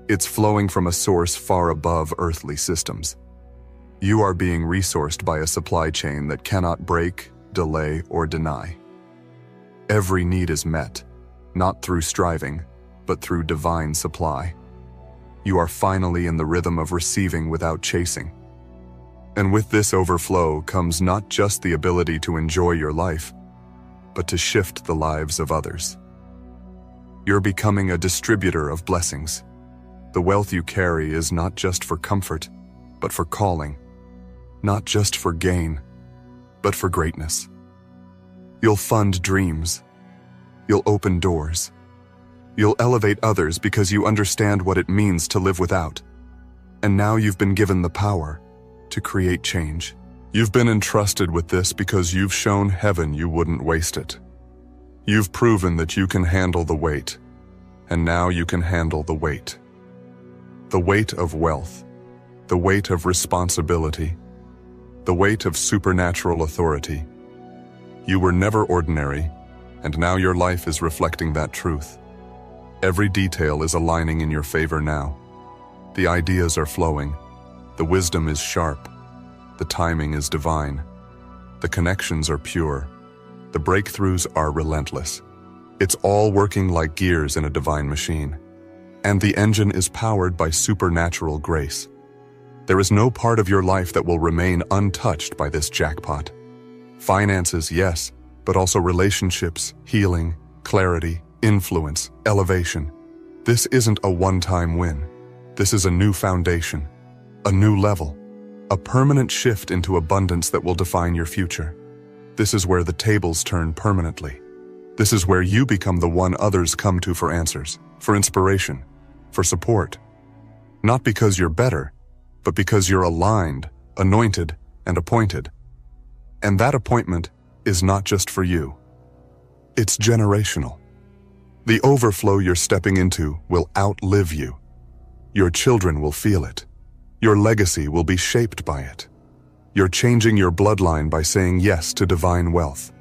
It's flowing from a source far above earthly systems. You are being resourced by a supply chain that cannot break, delay, or deny. Every need is met, not through striving, but through divine supply. You are finally in the rhythm of receiving without chasing. And with this overflow comes not just the ability to enjoy your life, but to shift the lives of others. You're becoming a distributor of blessings. The wealth you carry is not just for comfort, but for calling. Not just for gain, but for greatness. You'll fund dreams. You'll open doors. You'll elevate others because you understand what it means to live without. And now you've been given the power to create change. You've been entrusted with this because you've shown heaven you wouldn't waste it. You've proven that you can handle the weight, and now you can handle the weight. The weight of wealth, the weight of responsibility, the weight of supernatural authority. You were never ordinary, and now your life is reflecting that truth. Every detail is aligning in your favor now. The ideas are flowing. The wisdom is sharp. The timing is divine. The connections are pure. The breakthroughs are relentless. It's all working like gears in a divine machine. And the engine is powered by supernatural grace. There is no part of your life that will remain untouched by this jackpot. Finances, yes, but also relationships, healing, clarity, influence, elevation. This isn't a one-time win. This is a new foundation, a new level, a permanent shift into abundance that will define your future. This is where the tables turn permanently. This is where you become the one others come to for answers, for inspiration, for support. Not because you're better, but because you're aligned, anointed, and appointed. And that appointment is not just for you. It's generational. The overflow you're stepping into will outlive you. Your children will feel it. Your legacy will be shaped by it. You're changing your bloodline by saying yes to divine wealth.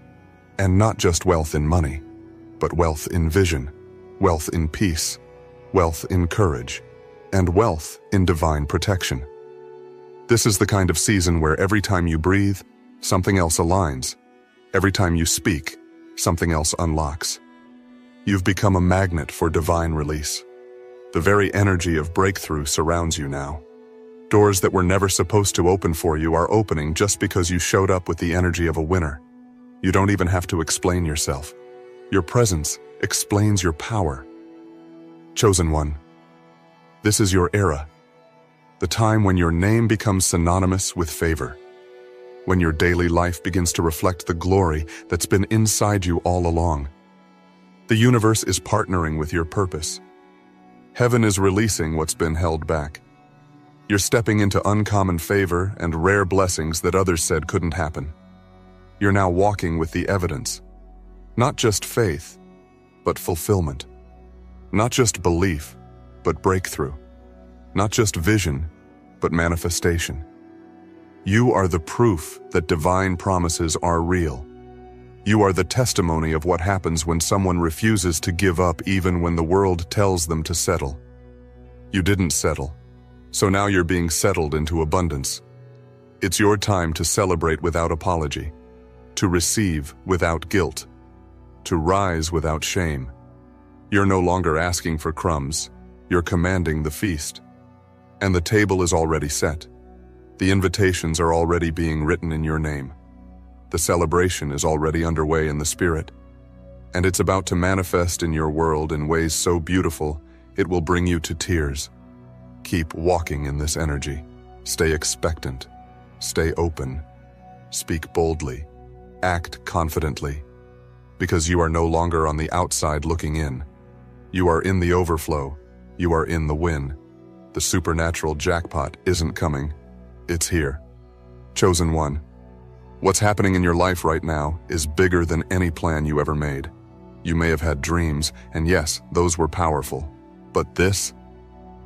And not just wealth in money, but wealth in vision, wealth in peace, wealth in courage, and wealth in divine protection. This is the kind of season where every time you breathe, something else aligns. Every time you speak, something else unlocks. You've become a magnet for divine release. The very energy of breakthrough surrounds you now. Doors that were never supposed to open for you are opening just because you showed up with the energy of a winner. You don't even have to explain yourself. Your presence explains your power. Chosen one, this is your era. The time when your name becomes synonymous with favor. When your daily life begins to reflect the glory that's been inside you all along. The universe is partnering with your purpose. Heaven is releasing what's been held back. You're stepping into uncommon favor and rare blessings that others said couldn't happen. You're now walking with the evidence. Not just faith, but fulfillment. Not just belief, but breakthrough. Not just vision, but manifestation. You are the proof that divine promises are real. You are the testimony of what happens when someone refuses to give up even when the world tells them to settle. You didn't settle, so now you're being settled into abundance. It's your time to celebrate without apology, to receive without guilt, to rise without shame. You're no longer asking for crumbs, you're commanding the feast. And the table is already set. The invitations are already being written in your name. The celebration is already underway in the spirit, and it's about to manifest in your world in ways so beautiful, it will bring you to tears. Keep walking in this energy. Stay expectant. Stay open. Speak boldly. Act confidently. Because you are no longer on the outside looking in. You are in the overflow. You are in the win. The supernatural jackpot isn't coming. It's here. Chosen one. What's happening in your life right now is bigger than any plan you ever made. You may have had dreams, and yes, those were powerful. But this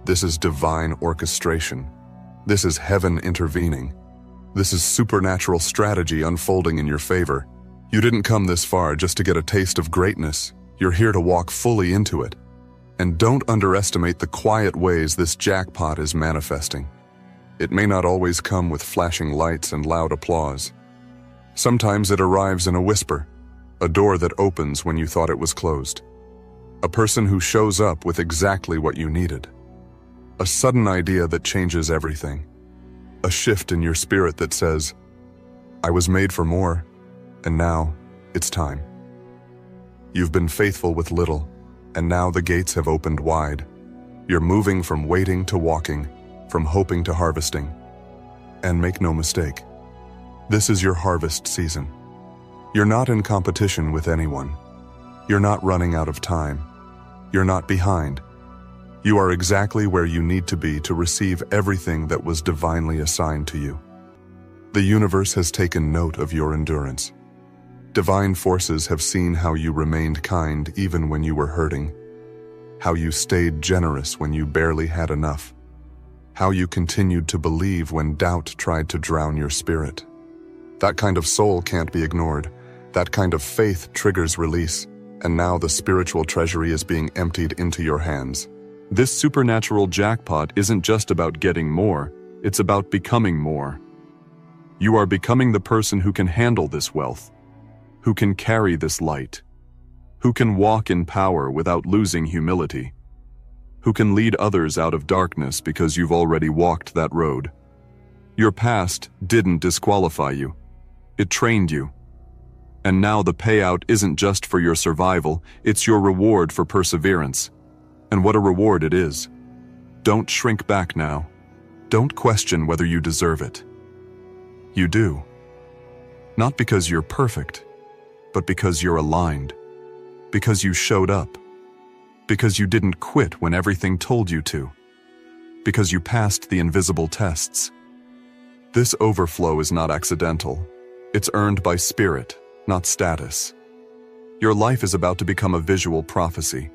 is divine orchestration. This is heaven intervening. This is supernatural strategy unfolding in your favor. You didn't come this far just to get a taste of greatness. You're here to walk fully into it. And don't underestimate the quiet ways this jackpot is manifesting. It may not always come with flashing lights and loud applause. Sometimes it arrives in a whisper, a door that opens when you thought it was closed. A person who shows up with exactly what you needed. A sudden idea that changes everything. A shift in your spirit that says, I was made for more, and now it's time. You've been faithful with little, and now the gates have opened wide. You're moving from waiting to walking, from hoping to harvesting. And make no mistake, this is your harvest season. You're not in competition with anyone. You're not running out of time. You're not behind. You are exactly where you need to be to receive everything that was divinely assigned to you. The universe has taken note of your endurance. Divine forces have seen how you remained kind even when you were hurting, how you stayed generous when you barely had enough, how you continued to believe when doubt tried to drown your spirit. That kind of soul can't be ignored. That kind of faith triggers release, and now the spiritual treasury is being emptied into your hands. This supernatural jackpot isn't just about getting more, it's about becoming more. You are becoming the person who can handle this wealth, who can carry this light, who can walk in power without losing humility, who can lead others out of darkness because you've already walked that road. Your past didn't disqualify you. It trained you. And now the payout isn't just for your survival, it's your reward for perseverance. And what a reward it is. Don't shrink back now. Don't question whether you deserve it. You do. Not because you're perfect, but because you're aligned. Because you showed up. Because you didn't quit when everything told you to. Because you passed the invisible tests. This overflow is not accidental. It's earned by spirit, not status. Your life is about to become a visual prophecy.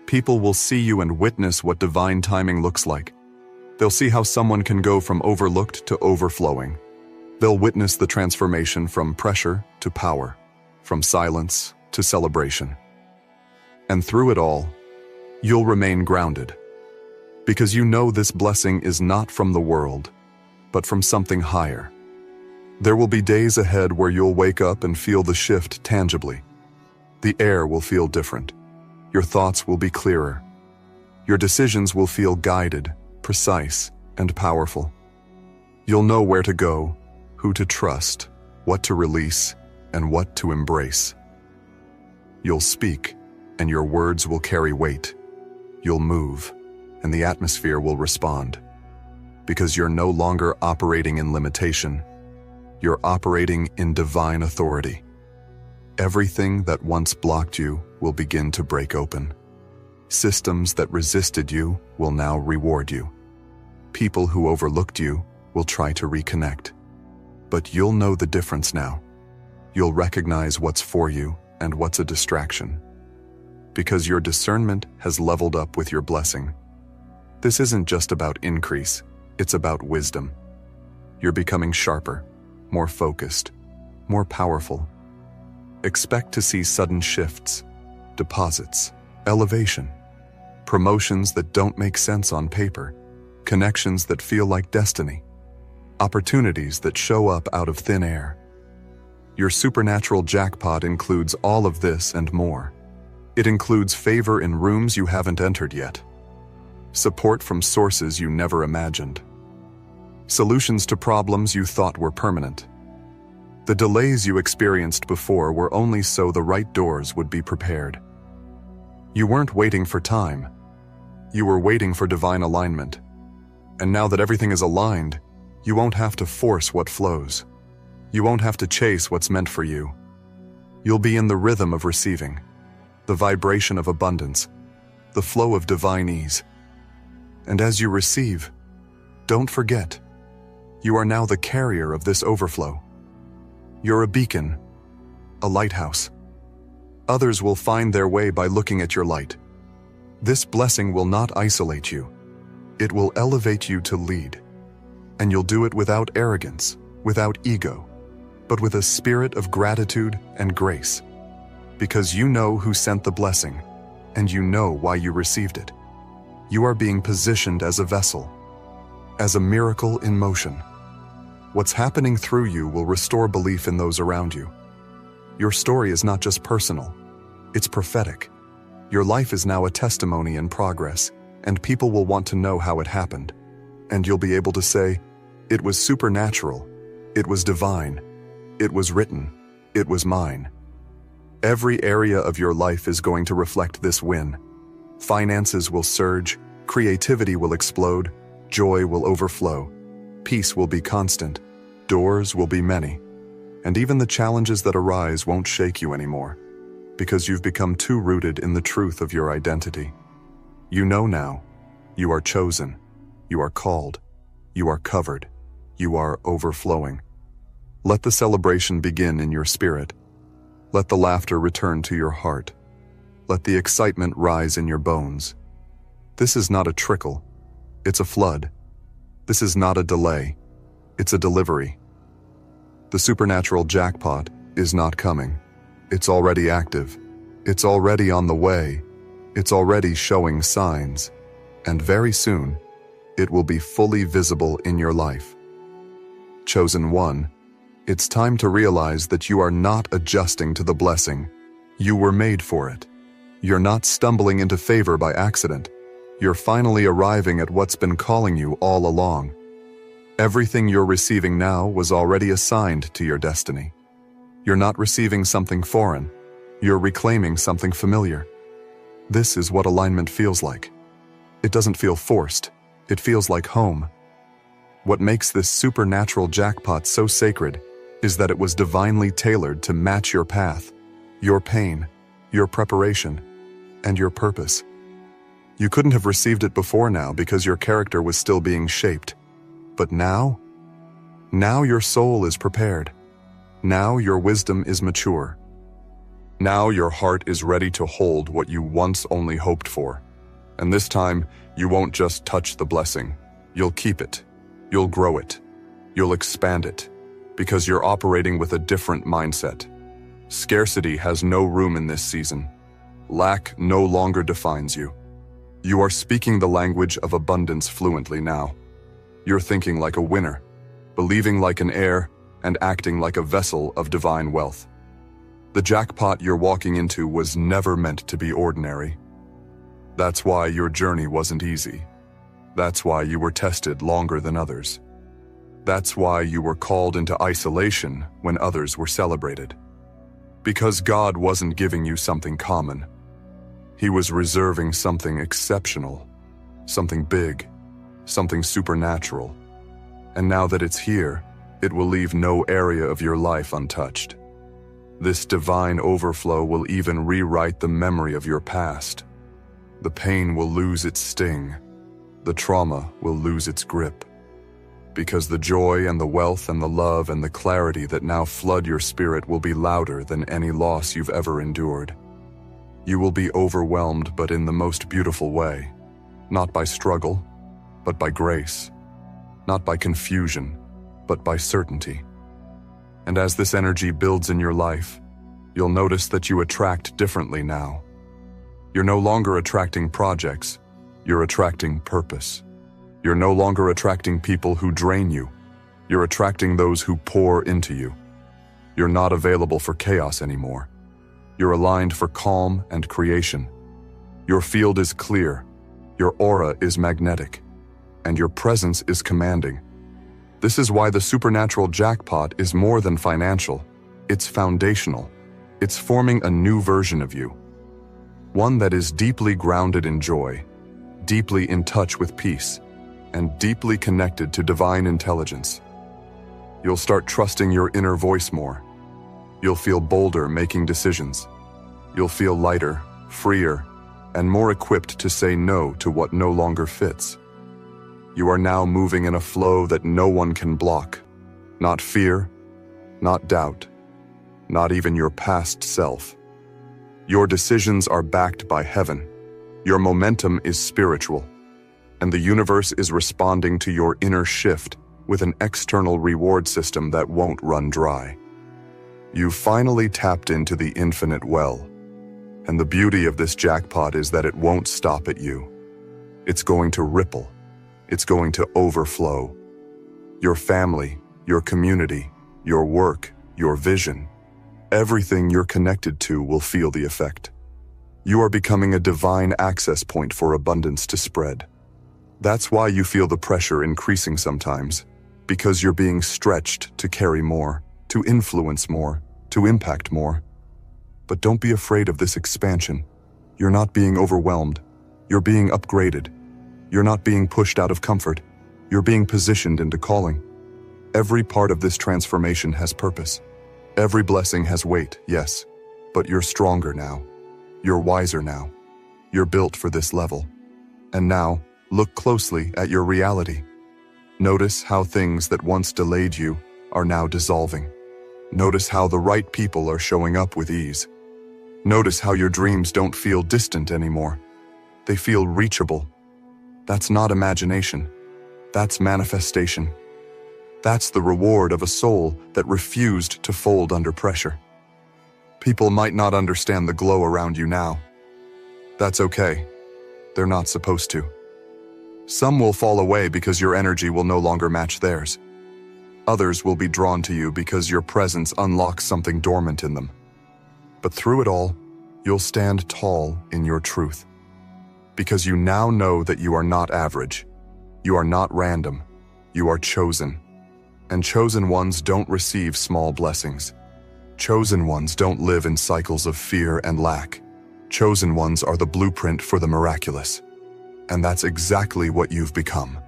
People will see you and witness what divine timing looks like. They'll see how someone can go from overlooked to overflowing. They'll witness the transformation from pressure to power, from silence to celebration. And through it all, you'll remain grounded. Because you know this blessing is not from the world, but from something higher. There will be days ahead where you'll wake up and feel the shift tangibly. The air will feel different. Your thoughts will be clearer. Your decisions will feel guided, precise, and powerful. You'll know where to go, who to trust, what to release, and what to embrace. You'll speak, and your words will carry weight. You'll move, and the atmosphere will respond. Because you're no longer operating in limitation. You're operating in divine authority. Everything that once blocked you will begin to break open. Systems that resisted you will now reward you. People who overlooked you will try to reconnect. But you'll know the difference now. You'll recognize what's for you and what's a distraction. Because your discernment has leveled up with your blessing. This isn't just about increase, it's about wisdom. You're becoming sharper, more focused, more powerful. Expect to see sudden shifts, deposits, elevation, promotions that don't make sense on paper, connections that feel like destiny, opportunities that show up out of thin air. Your supernatural jackpot includes all of this and more. It includes favor in rooms you haven't entered yet, support from sources you never imagined, solutions to problems you thought were permanent. The delays you experienced before were only so the right doors would be prepared. You weren't waiting for time. You were waiting for divine alignment. And now that everything is aligned, you won't have to force what flows. You won't have to chase what's meant for you. You'll be in the rhythm of receiving, the vibration of abundance, the flow of divine ease. And as you receive, don't forget, you are now the carrier of this overflow. You're a beacon, a lighthouse. Others will find their way by looking at your light. This blessing will not isolate you. It will elevate you to lead. And you'll do it without arrogance, without ego, but with a spirit of gratitude and grace. Because you know who sent the blessing, and you know why you received it. You are being positioned as a vessel, as a miracle in motion. What's happening through you will restore belief in those around you. Your story is not just personal, it's prophetic. Your life is now a testimony in progress, and people will want to know how it happened. And you'll be able to say, it was supernatural, it was divine, it was written, it was mine. Every area of your life is going to reflect this win. Finances will surge, creativity will explode, joy will overflow, peace will be constant, doors will be many, and even the challenges that arise won't shake you anymore, because you've become too rooted in the truth of your identity. You know now, you are chosen, you are called, you are covered, you are overflowing. Let the celebration begin in your spirit. Let the laughter return to your heart. Let the excitement rise in your bones. This is not a trickle, it's a flood. This is not a delay, it's a delivery. The supernatural jackpot is not coming. It's already active. It's already on the way. It's already showing signs. And very soon, it will be fully visible in your life. Chosen one, it's time to realize that you are not adjusting to the blessing. You were made for it. You're not stumbling into favor by accident. You're finally arriving at what's been calling you all along. Everything you're receiving now was already assigned to your destiny. You're not receiving something foreign. You're reclaiming something familiar. This is what alignment feels like. It doesn't feel forced. It feels like home. What makes this supernatural jackpot so sacred is that it was divinely tailored to match your path, your pain, your preparation, and your purpose. You couldn't have received it before now because your character was still being shaped. But now your soul is prepared. Now your wisdom is mature. Now your heart is ready to hold what you once only hoped for. And this time, you won't just touch the blessing. You'll keep it. You'll grow it. You'll expand it. Because you're operating with a different mindset. Scarcity has no room in this season. Lack no longer defines you. You are speaking the language of abundance fluently now. You're thinking like a winner, believing like an heir, and acting like a vessel of divine wealth. The jackpot you're walking into was never meant to be ordinary. That's why your journey wasn't easy. That's why you were tested longer than others. That's why you were called into isolation when others were celebrated. Because God wasn't giving you something common. He was reserving something exceptional, something big, something supernatural. And now that it's here, it will leave no area of your life untouched. This divine overflow will even rewrite the memory of your past. The pain will lose its sting. The trauma will lose its grip. Because the joy and the wealth and the love and the clarity that now flood your spirit will be louder than any loss you've ever endured. You will be overwhelmed, but in the most beautiful way. Not by struggle, but by grace. Not by confusion, but by certainty. And as this energy builds in your life, you'll notice that you attract differently now. You're no longer attracting projects, you're attracting purpose. You're no longer attracting people who drain you. You're attracting those who pour into you. You're not available for chaos anymore. You're aligned for calm and creation. Your field is clear, your aura is magnetic, and your presence is commanding. This is why the supernatural jackpot is more than financial. It's foundational. It's forming a new version of you. One that is deeply grounded in joy, deeply in touch with peace, and deeply connected to divine intelligence. You'll start trusting your inner voice more. You'll feel bolder making decisions. You'll feel lighter, freer, and more equipped to say no to what no longer fits. You are now moving in a flow that no one can block. Not fear, not doubt, not even your past self. Your decisions are backed by heaven. Your momentum is spiritual. And the universe is responding to your inner shift with an external reward system that won't run dry. You've finally tapped into the infinite well. And the beauty of this jackpot is that it won't stop at you. It's going to ripple. It's going to overflow. Your family, your community, your work, your vision, everything you're connected to will feel the effect. You are becoming a divine access point for abundance to spread. That's why you feel the pressure increasing sometimes, because you're being stretched to carry more, to influence more, to impact more. But don't be afraid of this expansion. You're not being overwhelmed. You're being upgraded. You're not being pushed out of comfort. You're being positioned into calling. Every part of this transformation has purpose. Every blessing has weight, yes, but you're stronger now. You're wiser now. You're built for this level. And now, look closely at your reality. Notice how things that once delayed you are now dissolving. Notice how the right people are showing up with ease. Notice how your dreams don't feel distant anymore. They feel reachable. That's not imagination. That's manifestation. That's the reward of a soul that refused to fold under pressure. People might not understand the glow around you now. That's okay. They're not supposed to. Some will fall away because your energy will no longer match theirs. Others will be drawn to you because your presence unlocks something dormant in them. But through it all, you'll stand tall in your truth. Because you now know that you are not average. You are not random. You are chosen. And chosen ones don't receive small blessings. Chosen ones don't live in cycles of fear and lack. Chosen ones are the blueprint for the miraculous. And that's exactly what you've become.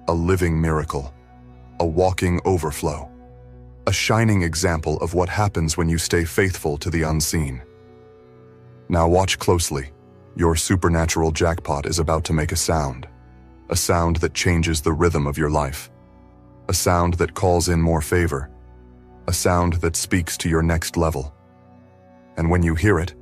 A living miracle. A walking overflow. A shining example of what happens when you stay faithful to the unseen. Now watch closely. Your supernatural jackpot is about to make a sound that changes the rhythm of your life, a sound that calls in more favor, a sound that speaks to your next level. And when you hear it,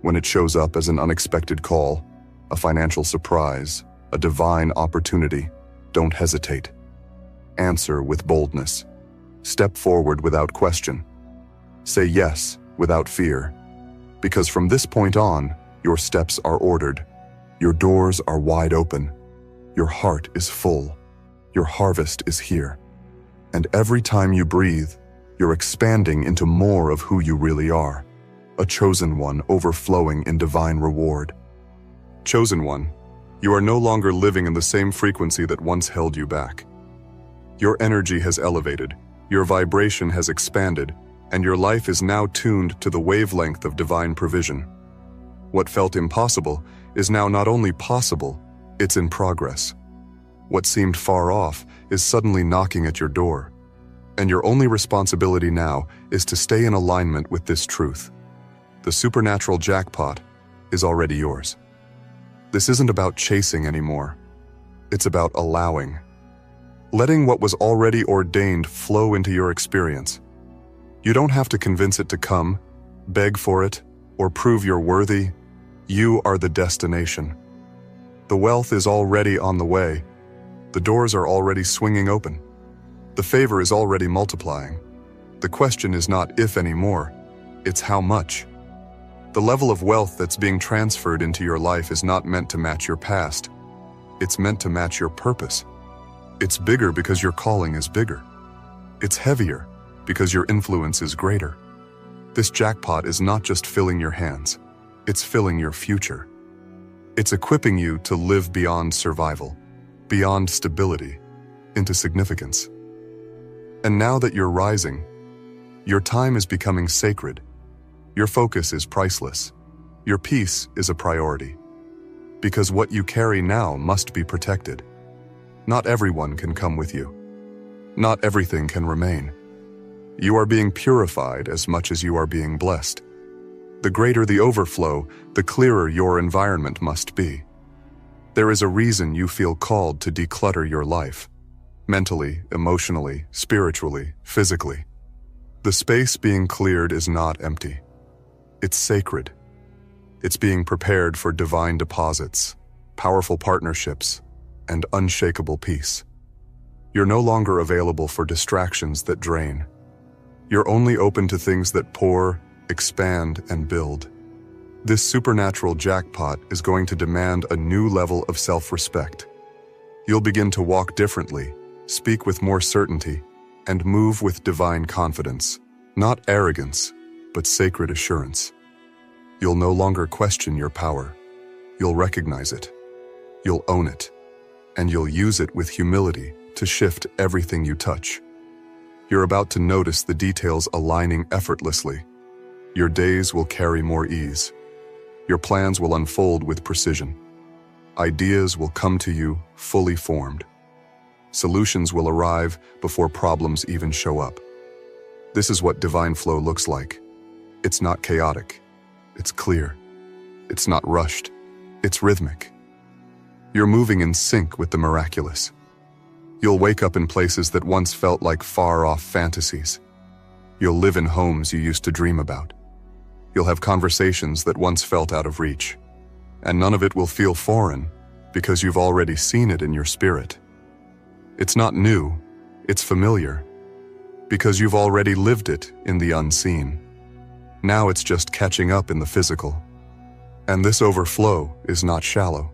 when it shows up as an unexpected call, a financial surprise, a divine opportunity, don't hesitate. Answer with boldness. Step forward without question. Say yes without fear. Because from this point on, your steps are ordered. Your doors are wide open. Your heart is full. Your harvest is here. And every time you breathe, you're expanding into more of who you really are. A chosen one overflowing in divine reward. Chosen one, you are no longer living in the same frequency that once held you back. Your energy has elevated, your vibration has expanded, and your life is now tuned to the wavelength of divine provision. What felt impossible is now not only possible, it's in progress. What seemed far off is suddenly knocking at your door. And your only responsibility now is to stay in alignment with this truth. The supernatural jackpot is already yours. This isn't about chasing anymore. It's about allowing. Letting what was already ordained flow into your experience. You don't have to convince it to come, beg for it, or prove you're worthy. You are the destination. The wealth is already on the way. The doors are already swinging open. The favor is already multiplying. The question is not if anymore, it's how much. The level of wealth that's being transferred into your life is not meant to match your past. It's meant to match your purpose. It's bigger because your calling is bigger. It's heavier because your influence is greater. This jackpot is not just filling your hands, it's filling your future. It's equipping you to live beyond survival, beyond stability, into significance. And now that you're rising, your time is becoming sacred. Your focus is priceless. Your peace is a priority. Because what you carry now must be protected. Not everyone can come with you. Not everything can remain. You are being purified as much as you are being blessed. The greater the overflow, the clearer your environment must be. There is a reason you feel called to declutter your life. Mentally, emotionally, spiritually, physically. The space being cleared is not empty. It's sacred. It's being prepared for divine deposits, powerful partnerships, and unshakable peace. You're no longer available for distractions that drain. You're only open to things that pour, expand, and build. This supernatural jackpot is going to demand a new level of self-respect. You'll begin to walk differently, speak with more certainty, and move with divine confidence. Not arrogance, but sacred assurance. You'll no longer question your power. You'll recognize it. You'll own it. And you'll use it with humility to shift everything you touch. You're about to notice the details aligning effortlessly. Your days will carry more ease. Your plans will unfold with precision. Ideas will come to you fully formed. Solutions will arrive before problems even show up. This is what divine flow looks like. It's not chaotic. It's clear. It's not rushed. It's rhythmic. You're moving in sync with the miraculous. You'll wake up in places that once felt like far-off fantasies. You'll live in homes you used to dream about. You'll have conversations that once felt out of reach. And none of it will feel foreign because you've already seen it in your spirit. It's not new, it's familiar, because you've already lived it in the unseen. Now it's just catching up in the physical. And this overflow is not shallow.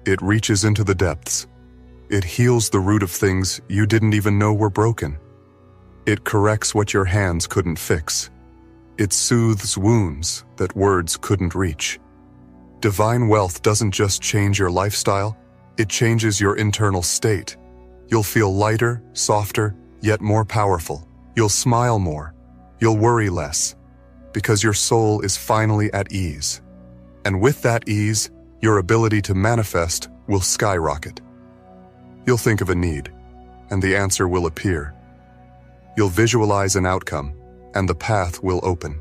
It reaches into the depths. It heals the root of things you didn't even know were broken. It corrects what your hands couldn't fix. It soothes wounds that words couldn't reach. Divine wealth doesn't just change your lifestyle, it changes your internal state. You'll feel lighter, softer, yet more powerful. You'll smile more. You'll worry less, because your soul is finally at ease. And with that ease, Your ability to manifest will skyrocket. You'll think of a need, and the answer will appear. You'll visualize an outcome, and the path will open.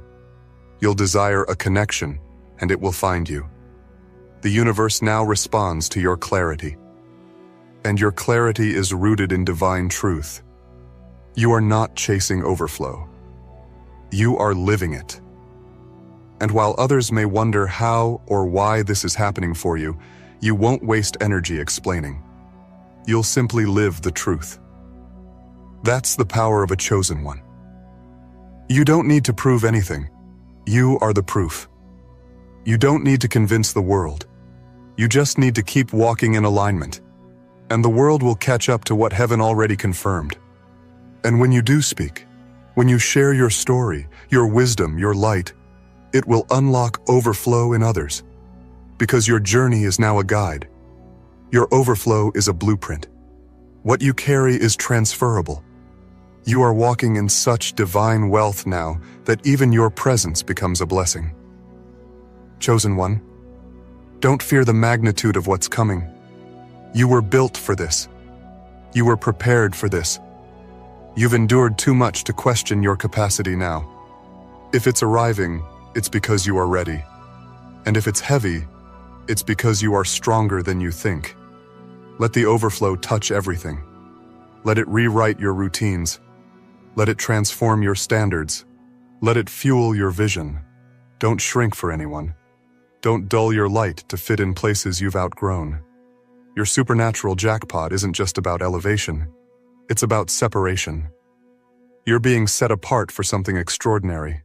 You'll desire a connection, and it will find you. The universe now responds to your clarity. And your clarity is rooted in divine truth. You are not chasing overflow. You are living it. And while others may wonder how or why this is happening for you, you won't waste energy explaining. You'll simply live the truth. That's the power of a chosen one. You don't need to prove anything. You are the proof. You don't need to convince the world. You just need to keep walking in alignment. And the world will catch up to what heaven already confirmed. And when you do speak, when you share your story, your wisdom, your light, it will unlock overflow in others. Because your journey is now a guide. Your overflow is a blueprint. What you carry is transferable. You are walking in such divine wealth now that even your presence becomes a blessing. Chosen one, don't fear the magnitude of what's coming. You were built for this. You were prepared for this. You've endured too much to question your capacity now. If it's arriving, it's because you are ready. And if it's heavy, it's because you are stronger than you think. Let the overflow touch everything. Let it rewrite your routines. Let it transform your standards. Let it fuel your vision. Don't shrink for anyone. Don't dull your light to fit in places you've outgrown. Your supernatural jackpot isn't just about elevation. It's about separation. You're being set apart for something extraordinary.